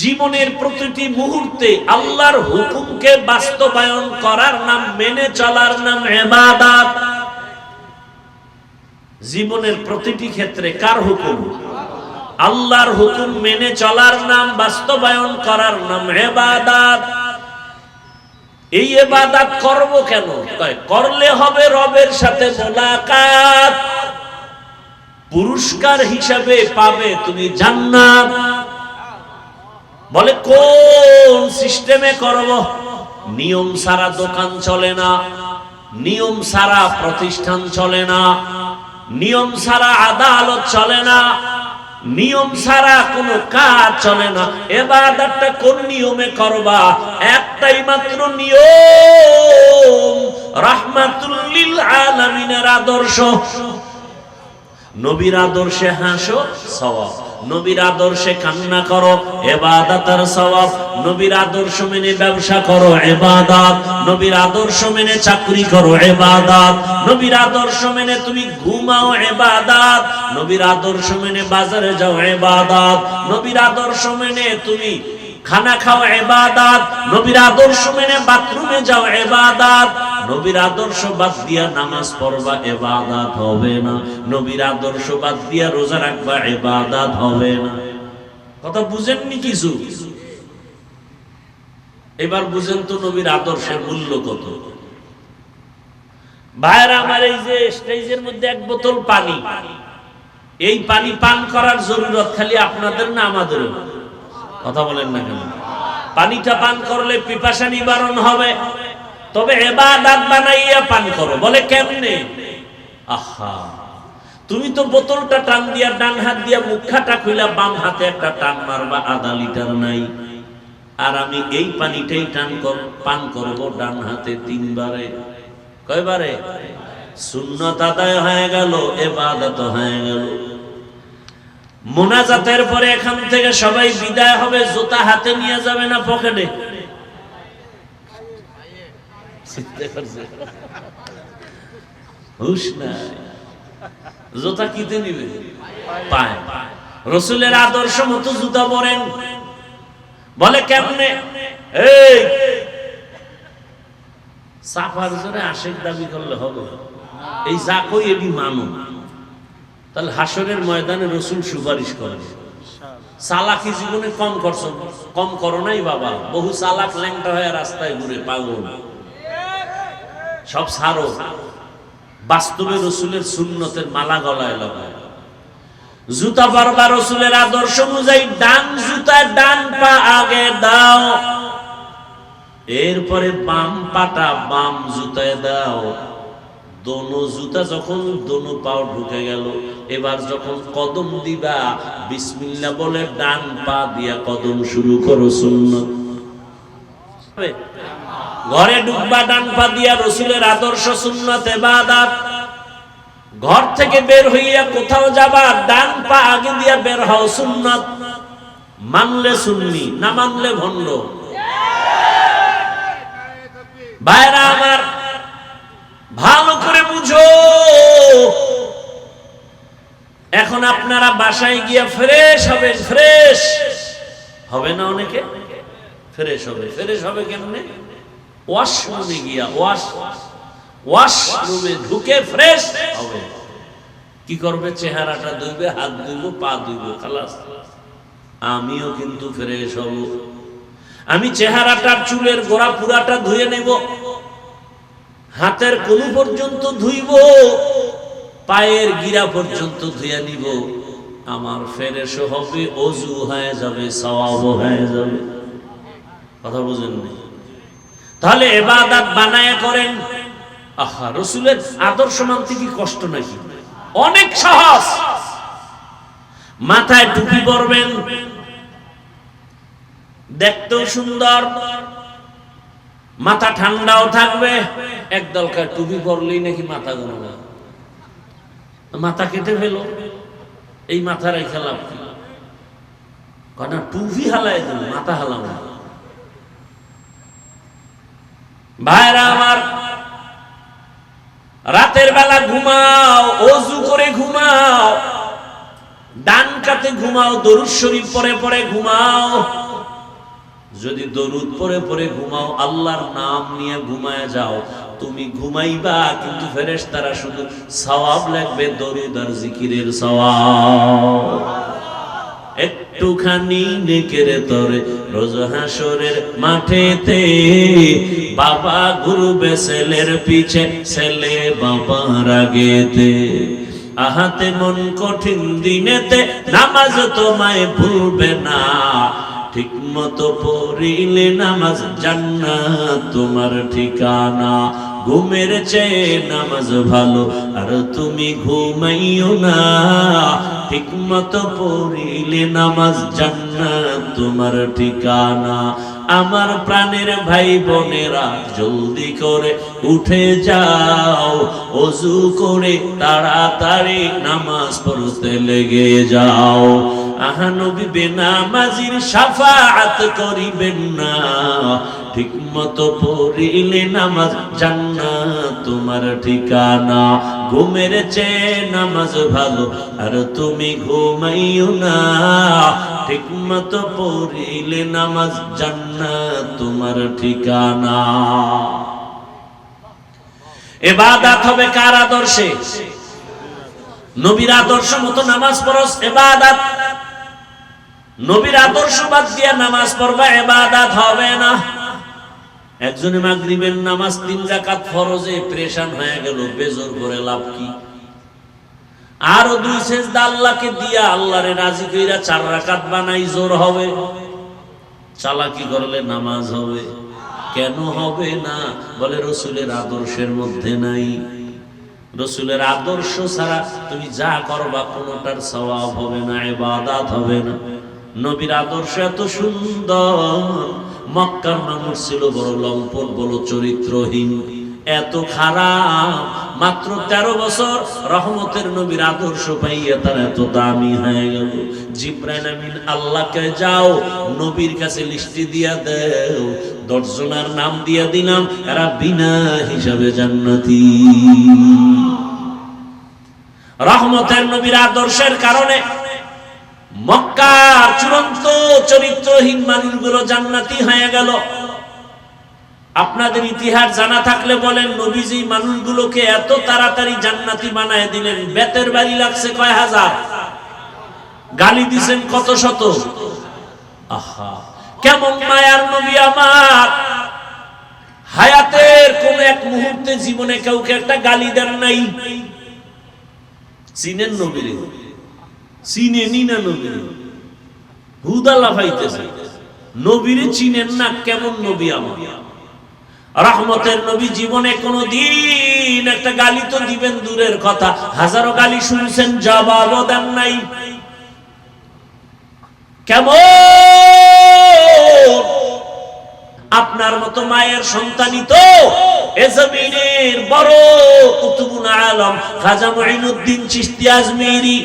জীবনের প্রতিটি মুহূর্তে আল্লাহর হুকুমকে বাস্তবায়ন করার নাম, মেনে চলার নাম ইবাদত। জীবনের প্রতিটি ক্ষেত্রে কার হুকুম? আল্লাহর হুকুম মেনে চলার নাম, বাস্তবায়ন করার নাম ইবাদত। এই ইবাদত করব কেন? করলে হবে রবের সাথে মোলাকাত, পুরস্কার হিসাবে পাবে তুমি জান্নাত। বলে কোন সিস্টেমে করব? নিয়ম ছাড়া দোকান চলে না, নিয়ম ছাড়া প্রতিষ্ঠান চলে না, নিয়ম ছাড়া আদালত চলে না, নিয়ম ছাড়া কোনো কাজ চলে না। ইবাদতটা কোন নিয়মে করবা? একটাই মাত্র নিয়ম, রাহমাতুল লিল আলামিনের আদর্শ। নবীর আদর্শে হাসো, সওয়াব। নবীর আদর্শে কান্না করো, ইবাদতের সওয়াব। নবীর আদর্শ মেনে ব্যবসা করো, ইবাদত। নবীর আদর্শ মেনে চাকরি করো, ইবাদত। নবীর আদর্শ মেনে তুমি ঘুমাও, ইবাদত। নবীর আদর্শ মেনে বাজারে যাও, ইবাদত। নবীর আদর্শ মেনে তুমি খানা খাওয়া ইবাদত, নবীর আদর্শ মেনে বাথরুমে যাও ইবাদত, নবীর আদর্শ বাদ দিয়া নামাজ পড়বা ইবাদত হবে না, নবীর আদর্শ বাদ দিয়া রোজা রাখবা ইবাদত হবে না। কথা বুঝেননি কিছু? এবার বুঝেন তো নবীর আদর্শের মূল্য কত। ভাইরা আমার, এই যে স্টেজের মধ্যে এক বোতল পানি, এই পানি পান করার জরুরত খালি আপনাদের না আমাদের? কথা বলেন না কেন? পানিটা পান করলে পিপাসা নিবারণ হবে, তবে ইবাদত বানাইয়া পান করো। বলে কেমনে? আহা, তুমি তো বোতলটা টান দিয়া ডান হাত দিয়া মুখটা খুইলা বাম হাতে একটা টান মারবা, আধা লিটার নাই। আর আমি এই পানিটাই পান করব ডান হাতে 3 বারে। কয়বারে? সুন্নাত আদায় হয়ে গেল, ইবাদত হয়ে গেল। মুনাজাতের পরে এখান থেকে সবাই বিদায় হবে, জুতা হাতে নিয়ে যাবে না পকেটে? হুশ নাই, জুতা কিতে নিবে? পায়। রাসূলের আদর্শ মতো জুতা পরেন। বলে কেমনে? এই সাফার জোরে আশিক দাবি করলে হবে? এই যা কই এটি মানু, তাহলে হাসরের ময়দানে রাসূল সুপারিশ করেন। চালাকি জীবনে কম করো নাই বাবা। বহু চালাক ল্যাংটা হয়ে রাস্তায় ঘুরে পাগল, সব ছাড়ো। বাস্তবে রাসূলের সুন্নতের মালা গলায় লাগায়। জুতা পরবা রাসূলের আদর্শ অনুযায়ী ডান জুতা ডান পা আগে দাও, এরপরে বাম পাটা বাম জুতায় দাও। দোনো জুতা যখন দোনো পাও ঢুকে গেল, এবার যখন কদম দিবা বিসমিল্লাহ বলে ডান পা দিয়া কদম শুরু করো। সুন্নত। ঘরে ঢুকবা ডান পা দিয়া, রাসূলের আদর্শ সুন্নত ইবাদত। ঘর থেকে বের হইয়া কোথাও যাবা ডান পা আগে দিয়া বের হও, সুন্নত। মানলে সুন্নি, না মানলে ভণ্ড। ভাইরা আমার, ভালো করে বুঝো। এখন আপনারা বাসায় গিয়া ফ্রেশ হবেন। ফ্রেশ হবে না? অনেকে ফ্রেশ হবে। ফ্রেশ হবে কেমনে? ওয়াশরুমে গিয়া, ওয়াশরুমে ঢুকে ফ্রেশ হবে। কি করবে? চেহারাটা ধুইবে, হাত ধুইব, পা ধুইব, খালাস। আমিও কিন্তু ফ্রেশ হব। আমি চেহারাটার চুলের গোড়া পুরাটা ধুয়ে নেব, হাতের কলু পর্যন্ত ধুইব, পায়ের গিরা পর্যন্ত ধুয়ে নিব। আমার ফ্রেশ হবে, ওযু হয়ে যাবে, সওয়াব হয়ে যাবে। কথা বুঝেন না? তাহলে ইবাদত বানায়া করেন। আহা, রাসূলের আদর্শ মানতে কি কষ্ট নাকি? অনেক সহজ। মাথায় টুপি পরবেন, দেখতেও সুন্দর, মাথা ঠান্ডাও থাকবে। একদল কার টুপি পরলেই নাকি মাথা গরম হয়। মাথা কেটে ফেলো, এই মাথা রেখে লাভ কি? কারণ টুপি হালায় দিল, মাথা হালাম না। ভাইরা আমার, রাতের বেলা ঘুমাও, ওযু করে ঘুমাও, ডান কাতে ঘুমাও, দরুদ শরীফ পড়ে পড়ে ঘুমাও। যদি দরুদ পড়ে পড়ে ঘুমাও, আল্লাহর নাম নিয়ে ঘুমায় যাও, তুমি ঘুমাইবা কিন্তু ফেরেশতারা শুধু সওয়াব লিখবে, দরুদ আর জিকিরের সওয়াব। একটুখানি নেকের তরে রোজ হাসরের মাঠেতে, বাবা ঘুরবে ছেলের পিছে, ছেলে বাবার আগেতে। আহাতে মন কঠিন দিনেতে, নামাজ তোমায় ভুলবে না, ঠিক মতো পড়িলে নামাজ জান্নাত তোমার ঠিকানা। ঘুমের চেয়ে নামাজ ভালো, আর তুমি ঘুমাইও না, ঠিক মতো পড়িলে নামাজ জান্নাত তোমার ঠিকানা। আমার প্রাণের ভাই বোনেরা, জলদি করে উঠে যাও, ওযু করে তাড়াতাড়ি নামাজ পড়তে লেগে যাও। আহা নবী বেনামাজির শাফাআত করিবেন না, ঠিক মতো পড়িলে নামাজ জান্নাত তোমার ঠিকানা। ঘুমের চেয়ে নামাজ ভালো, আর তুমি ঘুমাইও না, ঠিকমতো পড়িলে নামাজ জান্নাত তোমার ঠিকানা। ইবাদত হবে কার আদর্শে? নবীর আদর্শ মতো নামাজ পড়স ইবাদত। নবীর আদর্শ বাদ দিয়ে নামাজ পড়বা ইবাদত হবে না। একজনে মাগরিবের নামাজ 3 রাকাত ফরজে পেরেশান হয়ে গেল, বেজোর করে লাভ কি? আর 2 সেজদা আল্লাহকে দিয়া আল্লাহরে রাজি কইরা 4 রাকাত বানাই জোর হবে? চালাকি করলে নামাজ হবে? কেন হবে না? বলে রাসূলের আদর্শের মধ্যে নাই। রাসূলের আদর্শ ছাড়া তুমি যা করবা কোনোটার সওয়াব হবে না, ইবাদত হবে না। নবীর আদর্শ এত সুন্দর, মক্কার মানুষ ছিল বড় লম্পট, বড় চরিত্রহীন, এত খারাপ। মাত্র 13 বছর রহমতের নবীর আদর্শ পাইয়া তার এত দামি হয়ে গেল। জিবরাইল আমিন আল্লাহকে যাও নবীর কাছে লিস্টি দিয়া দেও, 10 জনের নাম দিয়া দিলাম, এরা বিনা হিসাবে জান্নাতি। রহমতের নবীর আদর্শের কারণে মক্কার চূড়ান্ত চরিত্রহীন মানুষগুলো জান্নাতি হয়ে গেল। আপনাদের ইতিহাস জানা থাকলে বলেন, নবীজি মানুষগুলোকে এত তাড়াতাড়ি জান্নাতি বানায় দিলেন। বেতের বাড়ি লাগছে কয় হাজার, গালি দিছেন কত শত। আহা, কেমন মায়ার নবী আমার! হায়াতের কোন এক মুহূর্তে জীবনে কাউকে একটা গালি দেন নাই। চিনেন নবীরে? চিনেনি না নবীরে? হুদাল্লা পাইতেছে, নবীরে চিনেন না। কেমন নবী আমার! রহমতের নবী জীবনে কোনদিন একটা গালি তো দিবেন দূরের কথা, হাজারো গালি শুনছেন, জবাবও দেন নাই। কেমন আপনার মতো মায়ের সন্তানই তো এ জমিনের বড় কুতুবুল আলম খাজা মুঈনুদ্দিন চিশতি আজমিরি।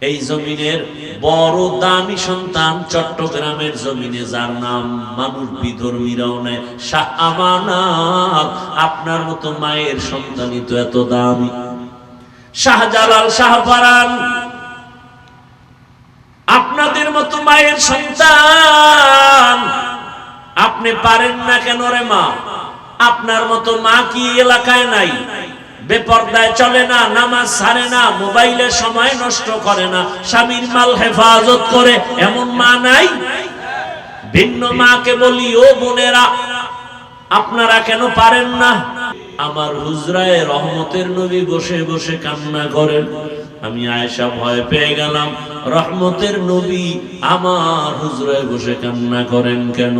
এই জমিনের বড় দামি সন্তান চট্টগ্রামের জমিনে, যার নাম মানুষ বিধর্মীরাও নেয়, শাহ আমানত। আপনার মতো মায়ের সন্তানই তো এত দামি। শাহজালাল, শাহপরান, আপনাদের মতো মায়ের সন্তান। আপনি পারেন না কেন রে মা? আপনার মতো মা কি এলাকায় নাই? বেপরদায় চলে না, নামাজ ছাড়ে না, মোবাইলে সময় নষ্ট করে না, স্বামীর মাল হেফাজত করে, এমন মা নাই? ভিন্ন মাকে বলি, ও বোনেরা, আপনারা কেন পারেন না? আমার হুজরায় রহমতের নবী বসে বসে কান্না করেন। আমি আয়েশা ভয় পেয়ে গেলাম, রহমতের নবী আমার হুজরায় বসে কান্না করেন কেন?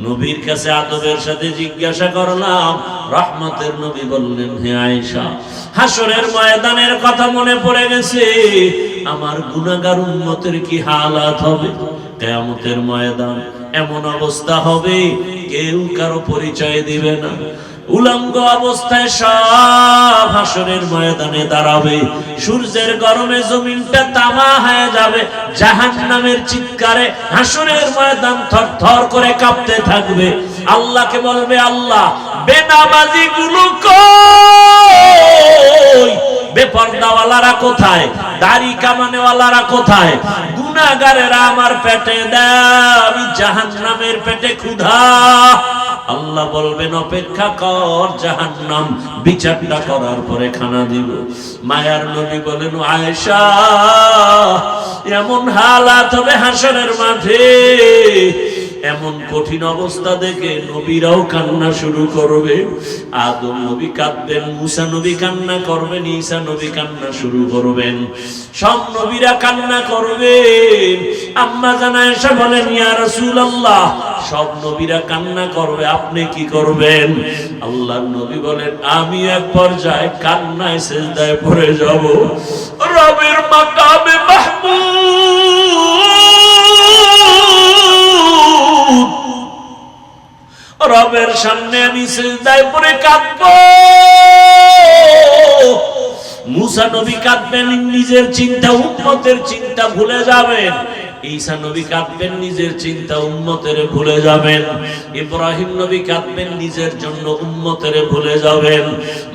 নবীর কাছে আদবের সাথে জিজ্ঞাসা করলাম। রহমতের নবী বললেন, হে আয়েশা, হাসরের ময়দানের কথা মনে পড়ে গেছে। আমার গুনাহগার উম্মতের কি হালাত হবে? কিয়ামতের ময়দান এমন অবস্থা হবে, কেউ কারো পরিচয় দিবে না। উলঙ্গ অবস্থায় সব হাসরের ময়দানে দাঁড়াবে। সূর্যের গরমে জমিনটা তামা হয়ে যাবে। জাহান্নামের চিৎকারে হাসরের ময়দান থরথর করে কাঁপতে থাকবে। আল্লাহকে বলবে, আল্লাহ, বেনামাজি গুলো কই? বেপরদাওয়ালারা কোথায়? দাড়ি কামানেওয়ালারা কোথায়? গুনাহগারেরা আমার পেটে দাও, আমি জাহান্নামের পেটে ক্ষুধা। আল্লাহ বলবেন, অপেক্ষা কর, জাহান্নাম বিচারটা করার পরে খানা দিব। মায়ার নবী বলেন, আয়েশা, এমন হালাত হবে হাসরের মাঠে, এমন কঠিন অবস্থা দেখে নবীরাও কান্না শুরু করবে। আদম নবী কাঁদবেন, মুসা নবী কান্না করবেন, ঈসা নবী কান্না শুরু করবেন, সব নবীরা কান্না করবেন। আম্মা জান আয়েশা বলেন, ইয়া রাসূলুল্লাহ, সব নবীরা কান্না করবে, আপনি কি করবেন? আল্লাহর নবী বলেন, আমি এক পর্যায়ে কান্নায় সিজদায় পড়ে যাব। রবের মাকামে মাহমুদ, রবের সামনে আমি সিজদায় পড়ে কাঁদবো। মুসা নবী কাঁদবেন, নিজের চিন্তা উম্মতের চিন্তা ভুলে যাবেন। ঈসা নবী কাঁদবেন নিজের চিন্তা, উম্মতের ভুলে যাবেন। ইব্রাহিম নবী কাঁদবেন নিজের জন্য, উম্মতের ভুলে যাবেন।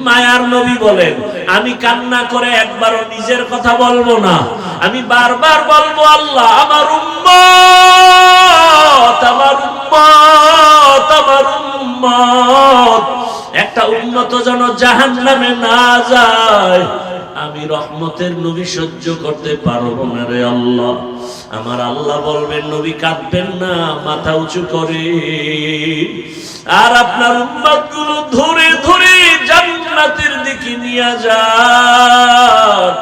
মায়ার নবী বলেন, আমি কান্না করে একবারও নিজের কথা বলবো না, আমি বারবার বলবো, আল্লাহ আমার উম্মত, আমার উম্মত, আমার উম্মত, একটা উম্মত যেন জাহান্নামে না যায়। আমি রহমতের নবী সহ্য করতে পারবো না রে আল্লাহ। আমার আল্লাহ বলবেন, নবী কাঁদবেন না, মাথা উঁচু করে, আর আপনার উম্মতগুলো ধরে ধরে জান্নাতের দিকে নিয়ে যান।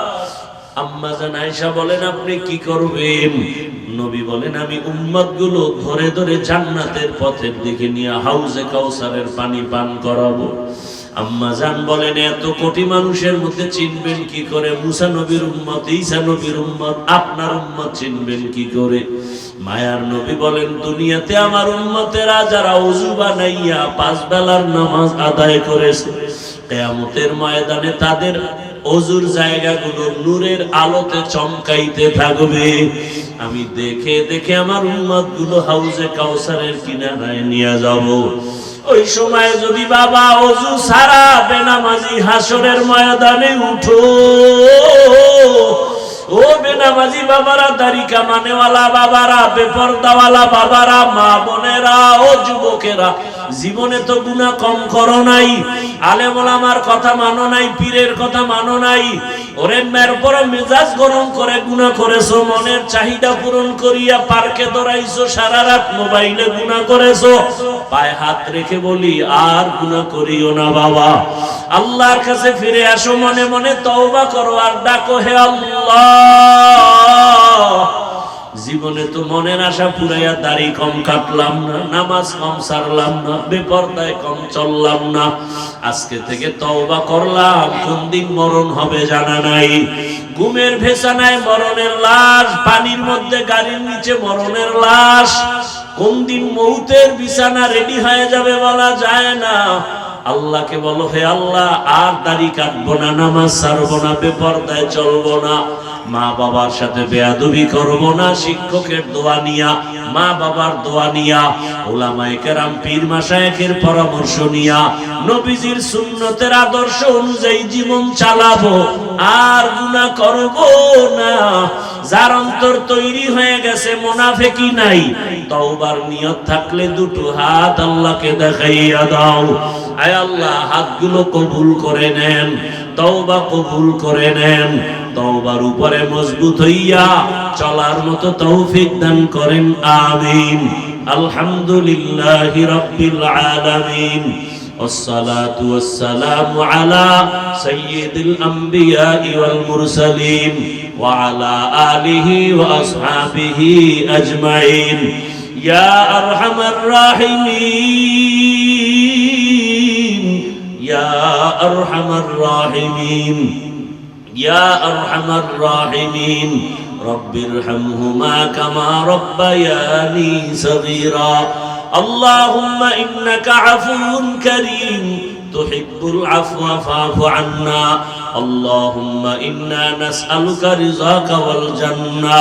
আম্মা জান আয়েশা বলেন, আপনি কি করবেন? নবী বলেন, আমি উম্মতগুলো ধরে ধরে জান্নাতের পথের দিকে নিয়ে হাউজে কাউসারের পানি পান করাবো। আম্মা জান বলেন, এত কোটি মানুষের মধ্যে চিনবেন কি করে মুসা নবীর উম্মত, ঈসা নবীর উম্মত, আপনার উম্মত চিনবেন কি করে? মায়ার নবী বলেন, দুনিয়াতে আমার উম্মতেরা যারা ওযু বানাইয়া 5 বেলার নামাজ আদায় করেছে, কিয়ামতের ময়দানে তাদের ওযুর জায়গাগুলো নূরের আলোতে চমকাইতে থাকবে। আমি দেখে দেখে আমার উম্মতগুলো হাউজে কাউসারের কিনারায় নিয়ে যাব। ওই সময় যদি বাবা ওযু ছাড়া বেনামাজি হাসরের ময়দানে উঠো, ও বেনামাজি বাবারা, দাড়ি কামানেওয়ালা বাবারা, বেপরদাওয়ালা বাবারা, মা বোনেরা, ও যুবকেরা, জীবনে তো গুনাহ কম করো নাই, আলেম ওলামার কথা মানো নাই, পীরের কথা মানো নাই, ওরে মের পরে মেজাজ গরম করে গুনাহ করেছো, মনের চাহিদা পূরণ করিয়া পার্কে দৌড়াইছো, সারা রাত মোবাইলে গুনাহ করেছো। পায়ে হাত রেখে বলি, আর গুনাহ করিও না বাবা, আল্লাহর কাছে ফিরে আসো, মনে মনে তওবা করো, আর ডাকো, হে আল্লাহ, জীবনে তো মনের আশা পুরাইয়া দাড়ি কম কাটলাম না, নামাজ কম সারলাম না, বেপরদায় কম চললাম না, আজকে থেকে তওবা করলাম। কোন দিন মরণ হবে জানা নাই, ঘুমের ভেসানায় মরণের লাশ, পানির মধ্যে গাড়ির নিচে মরণের লাশ, কোন দিন মৌতের বিছানা রেডি হয়ে যাবে বলা যায় না। আল্লাহকে বলো, হে আল্লাহ, আর দাড়ি কাটবো না, নামাজ ছাড়বো না, বেপরদায় চলবো না, মা বাবার সাথে বেয়াদবি করবো না, শিক্ষকের দোয়া নিয়া, মা বাবার দোয়া নিয়া, উলামায়ে কেরাম পীর মাশায়েখের পরামর্শ নিয়া, নবীজির সুন্নতের আদর্শ অনুযায়ী জীবন চালাবো, আর গুনাহ করবো না। যার অন্তর তৈরি হয়ে গেছে, মুনাফিকি নাই, তওবার নিয়ত থাকলে দুটো হাত আল্লাহকে দেখাইয়া দাও। আয় আল্লাহ, হাতগুলো কবুল করে নেন, তওবা কবুল করে নেন, তওবার উপরে মজবুত হইয়া চলার মতো তৌফিক দান করেন, আমিন। আলহামদুলিল্লাহি রাব্বিল আলামিন, والصلاة والسلام على سيد الأنبياء والمرسلين وعلى آله وأصحابه أجمعين يا أرحم الراحمين يا أرحم الراحمين يا أرحم الراحمين رب ارحمهما كما ربياني صغيرا اللهم إنك عفو كريم تحب العفو فاعف عنا اللهم إنا نسألك رضاك والجنة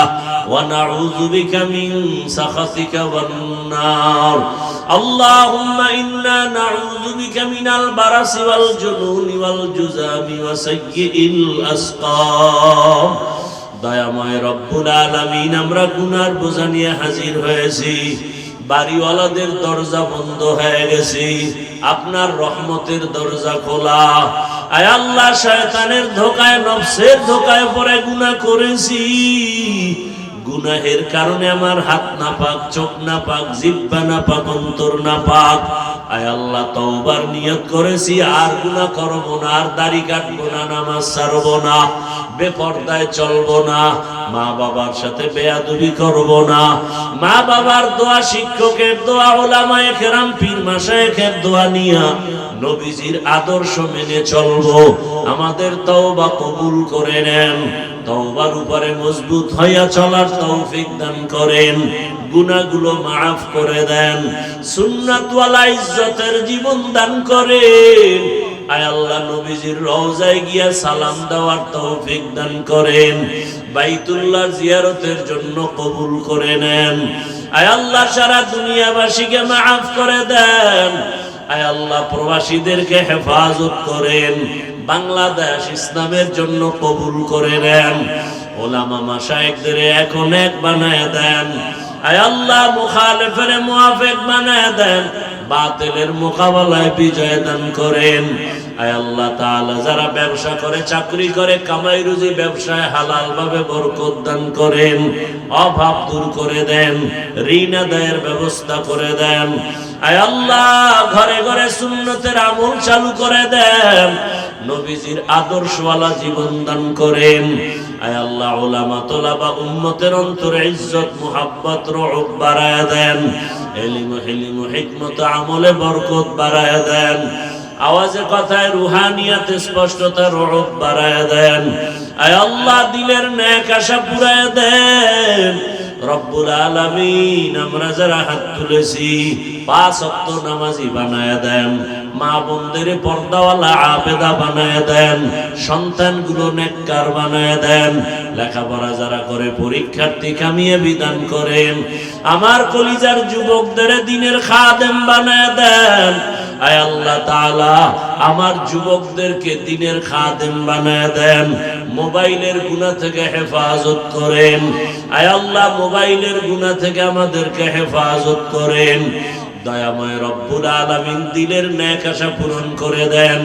ونعوذ بك من سخطك والنار اللهم إنا نعوذ بك من البرص والجنون والجذام وسيء الأسقام দয়াময় রব্বুল আলামিন, আমরা গুনার বোঝা নিয়ে হাজির হয়েছি, বাড়িওয়ালাদের দরজা বন্ধ হয়ে গেছে, আপনার রহমতের দরজা খোলা। আয় আল্লাহ, শয়তানের ধোঁকায়, নফসের ধোঁকায় পড়ে গুনাহ করেছি, গুনাহের কারণে আমার হাত নাপাক, চোখ নাপাক, জিহ্বা নাপাক, অন্তর নাপাক। আয় আল্লাহ, তওবার নিয়ত করেছি, আর গুনাহ করব না, আর দাড়ি কাটবো না, নামাজ ছাড়বো না, বেপরদায় চলবো না, মা বাবার সাথে বেয়াদবি করব না, মা বাবার দোয়া, শিক্ষকের দোয়া, উলামায়ে কেরাম পীর মাশায়েখের দোয়া নিয়া নবীজির আদর্শ মেনে চলবো। আমাদের তওবা কবুল করে নেন, তওবার উপরে মজবুত হইয়া চলার তৌফিক দান করেন, গুনাহগুলো মাফ করে দেন, সুন্নাত ওয়ালা ইজ্জতের জীবন দান করেন, আয় আল্লাহ নবীজির রওজায় গিয়া সালাম দেওয়ার তৌফিক দান করেন, বাইতুল্লাহ জিয়ারতের জন্য কবুল করে নেন। আয় আল্লাহ সারা দুনিয়াবাসীকে মাফ করে দেন। আয় আল্লাহ প্রবাসীদেরকে হেফাজত করেন, বাংলাদেশ ইসলামের জন্য কবুল করে নেন। ওলামা মাশায়েখদের এখন এক বানায় দেন। আয় আল্লাহ মুখালিফের মুআফিক বানায় দেন, বাতিলের মোকাবেলায় বিজয় দান করেন। আয় আল্লাহ তাআলা যারা ব্যবসা করে, চাকরি করে, কামাই রুজি ব্যবসায় হালাল ভাবে বরকত দান করেন, অভাব দূর করে দেন, ঋণ আদায়ের ব্যবস্থা করে দেন। আয় আল্লাহ ঘরে ঘরে সুন্নতের আমল চালু করে দেন, নবীজির আদর্শওয়ালা জীবন দান করেন। আয় আল্লাহ উলামা তোলাবা উম্মতের অন্তরে ইজ্জত মুহাব্বত রউফ বাড়ায়া দেন, ইলম হিলম হিকমত আমলে বরকত বাড়ায়া দেন, আওয়াজে কথায় রুহানিয়াতে স্পষ্টতা রউফ বাড়ায়া দেন। আয় আল্লাহ দিলের নেক আশা পুরায়া দেন। রব্বুল আলামিন আমরা যারা হাত তুলেছি 5 ওয়াক্ত নামাজি বানায়া দেন, মা বোনদের পর্দাওয়ালা আবেদা বানায়া দেন, সন্তানগুলো নেককার বানায়া দেন, লেখাপড়া যারা করে পরীক্ষার্থী কামিয়ে বিধান করেন, আমার কলিজার যুবকদের দ্বীনের খাদেম বানায়া দেন। আয় আল্লাহ তাআলা আমার যুবকদেরকে দ্বীনের খাদেম বানায়া দেন, মোবাইলের গুনাহ থেকে হেফাজত করেন। আয় আল্লাহ মোবাইলের গুনাহ থেকে আমাদেরকে হেফাজত করেন। দয়াময় রব্বুল আলামিন দিলের নেক আশা পূরণ করে দেন,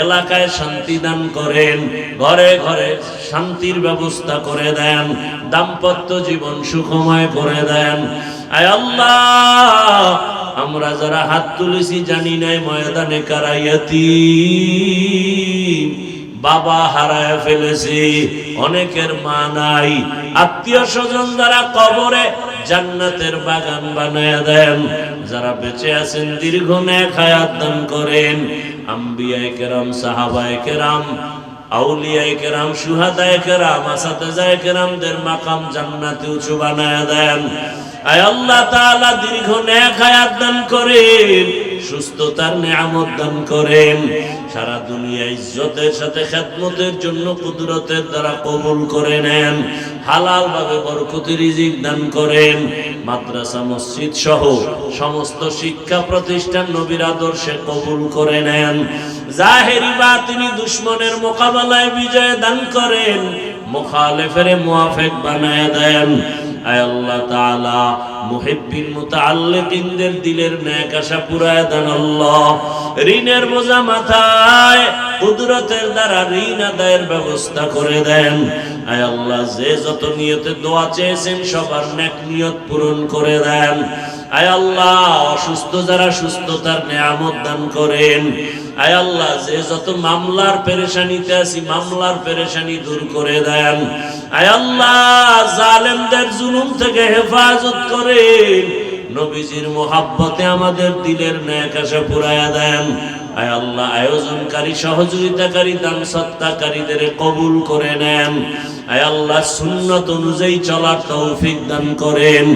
এলাকায় শান্তি দান করেন, ঘরে ঘরে শান্তির ব্যবস্থা করে দেন, দাম্পত্য জীবন সুখময় করে দেন। আয় আল্লাহ আমরা যারা হাত তুলেছি জানি নাই ময়দানে কারাইয়াতি বাবা হারায় ফেলেছি, অনেকের মা নাই, আত্মীয় স্বজন যারা কবরে জান্নাতের বাগান বানায়া দেন, যারা বেঁচে আছেন দীর্ঘ নেক হায়াত দান করেন। আম্বিয়ায়ে কেরাম, সাহাবায়ে কেরাম, আউলিয়ায়ে কেরাম, শুহাদায়ে কেরাম, আসাতেজায়ে কেরামদের মাকাম জান্নাতে উঁচু বানায়া দেন। আয় আল্লাহ তাআলা দীর্ঘ নেক হায়াত দান করেন, সুস্থতার নিয়ামত দান করেন, সারা দুনিয়া ইজ্জতের সাথে খেদমতের জন্য কুদরতের দ্বারা কবুল করে নেন, হালাল ভাবে বরকতি রিজিক দান করেন। মাদ্রাসা মসজিদ সহ সমস্ত শিক্ষা প্রতিষ্ঠান নবীর আদর্শে কবুল করে নেন, জাহেরি বাতিনি দুশমনের মোকাবেলায় বিজয় দান করেন, মুখালিফের মুআফিক বানায়া দেন। আয় আল্লাহ তাআলা মুহিব্বিন মুতাআল্লিকিনদের দিলের নেক আশা পুরায়া দেন। আল্লাহ ঋণের বোঝা মাথায় কুদরতের দ্বারা ঋণ আদায়ের ব্যবস্থা করে দেন। আয় আল্লাহ যে যত নিয়তে দোয়া চেয়েছেন সবার নেক নিয়ত পূরণ করে দেন। আয় আল্লাহ অসুস্থ যারা সুস্থতার নিয়ামত দান করেন। আয় আল্লাহ যে যত মামলার পেরেশানিতে আছি মামলার পেরেশানি দূর করে দেন। আয় আল্লাহ জালেমদের জুলুম থেকে হেফাজত করেন, নবীজির মোহাব্বতে আমাদের দিলের নেক আশা পুরায়া দেন। আয় আল্লাহ আয়োজনকারী, সহযোগিতাকারী, দান সত্তাকারীদের কবুল করে নেন। আয় আল্লাহ সুন্নত অনুযায়ী চলার তৌফিক দান করেন,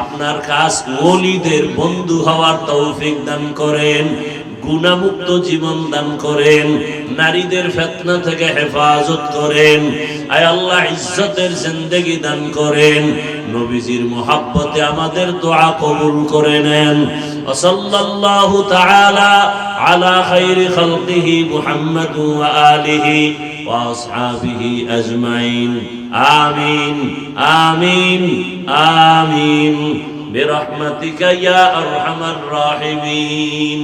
আপনার কাছ ওলিদের বন্ধু হওয়ার তৌফিক দান করেন, গুনাহমুক্ত জীবন দান করেন, নারীদের ফিতনা থেকে হেফাজত করেন। আয় আল্লাহ ইজ্জতের জিন্দেগি দান করেন, নবীজির মোহাব্বতে আমাদের দোয়া কবুল করে নেন। সাল্লাল্লাহু তাআলা আলা খায়রি খালকিহি মুহাম্মাদ ওয়া আলিহি ওয়া আসহাবিহি আজমাইন। আমিন আমিন আমিন বিরহমাতিকা ইয়া আরহামার রাহিমিন।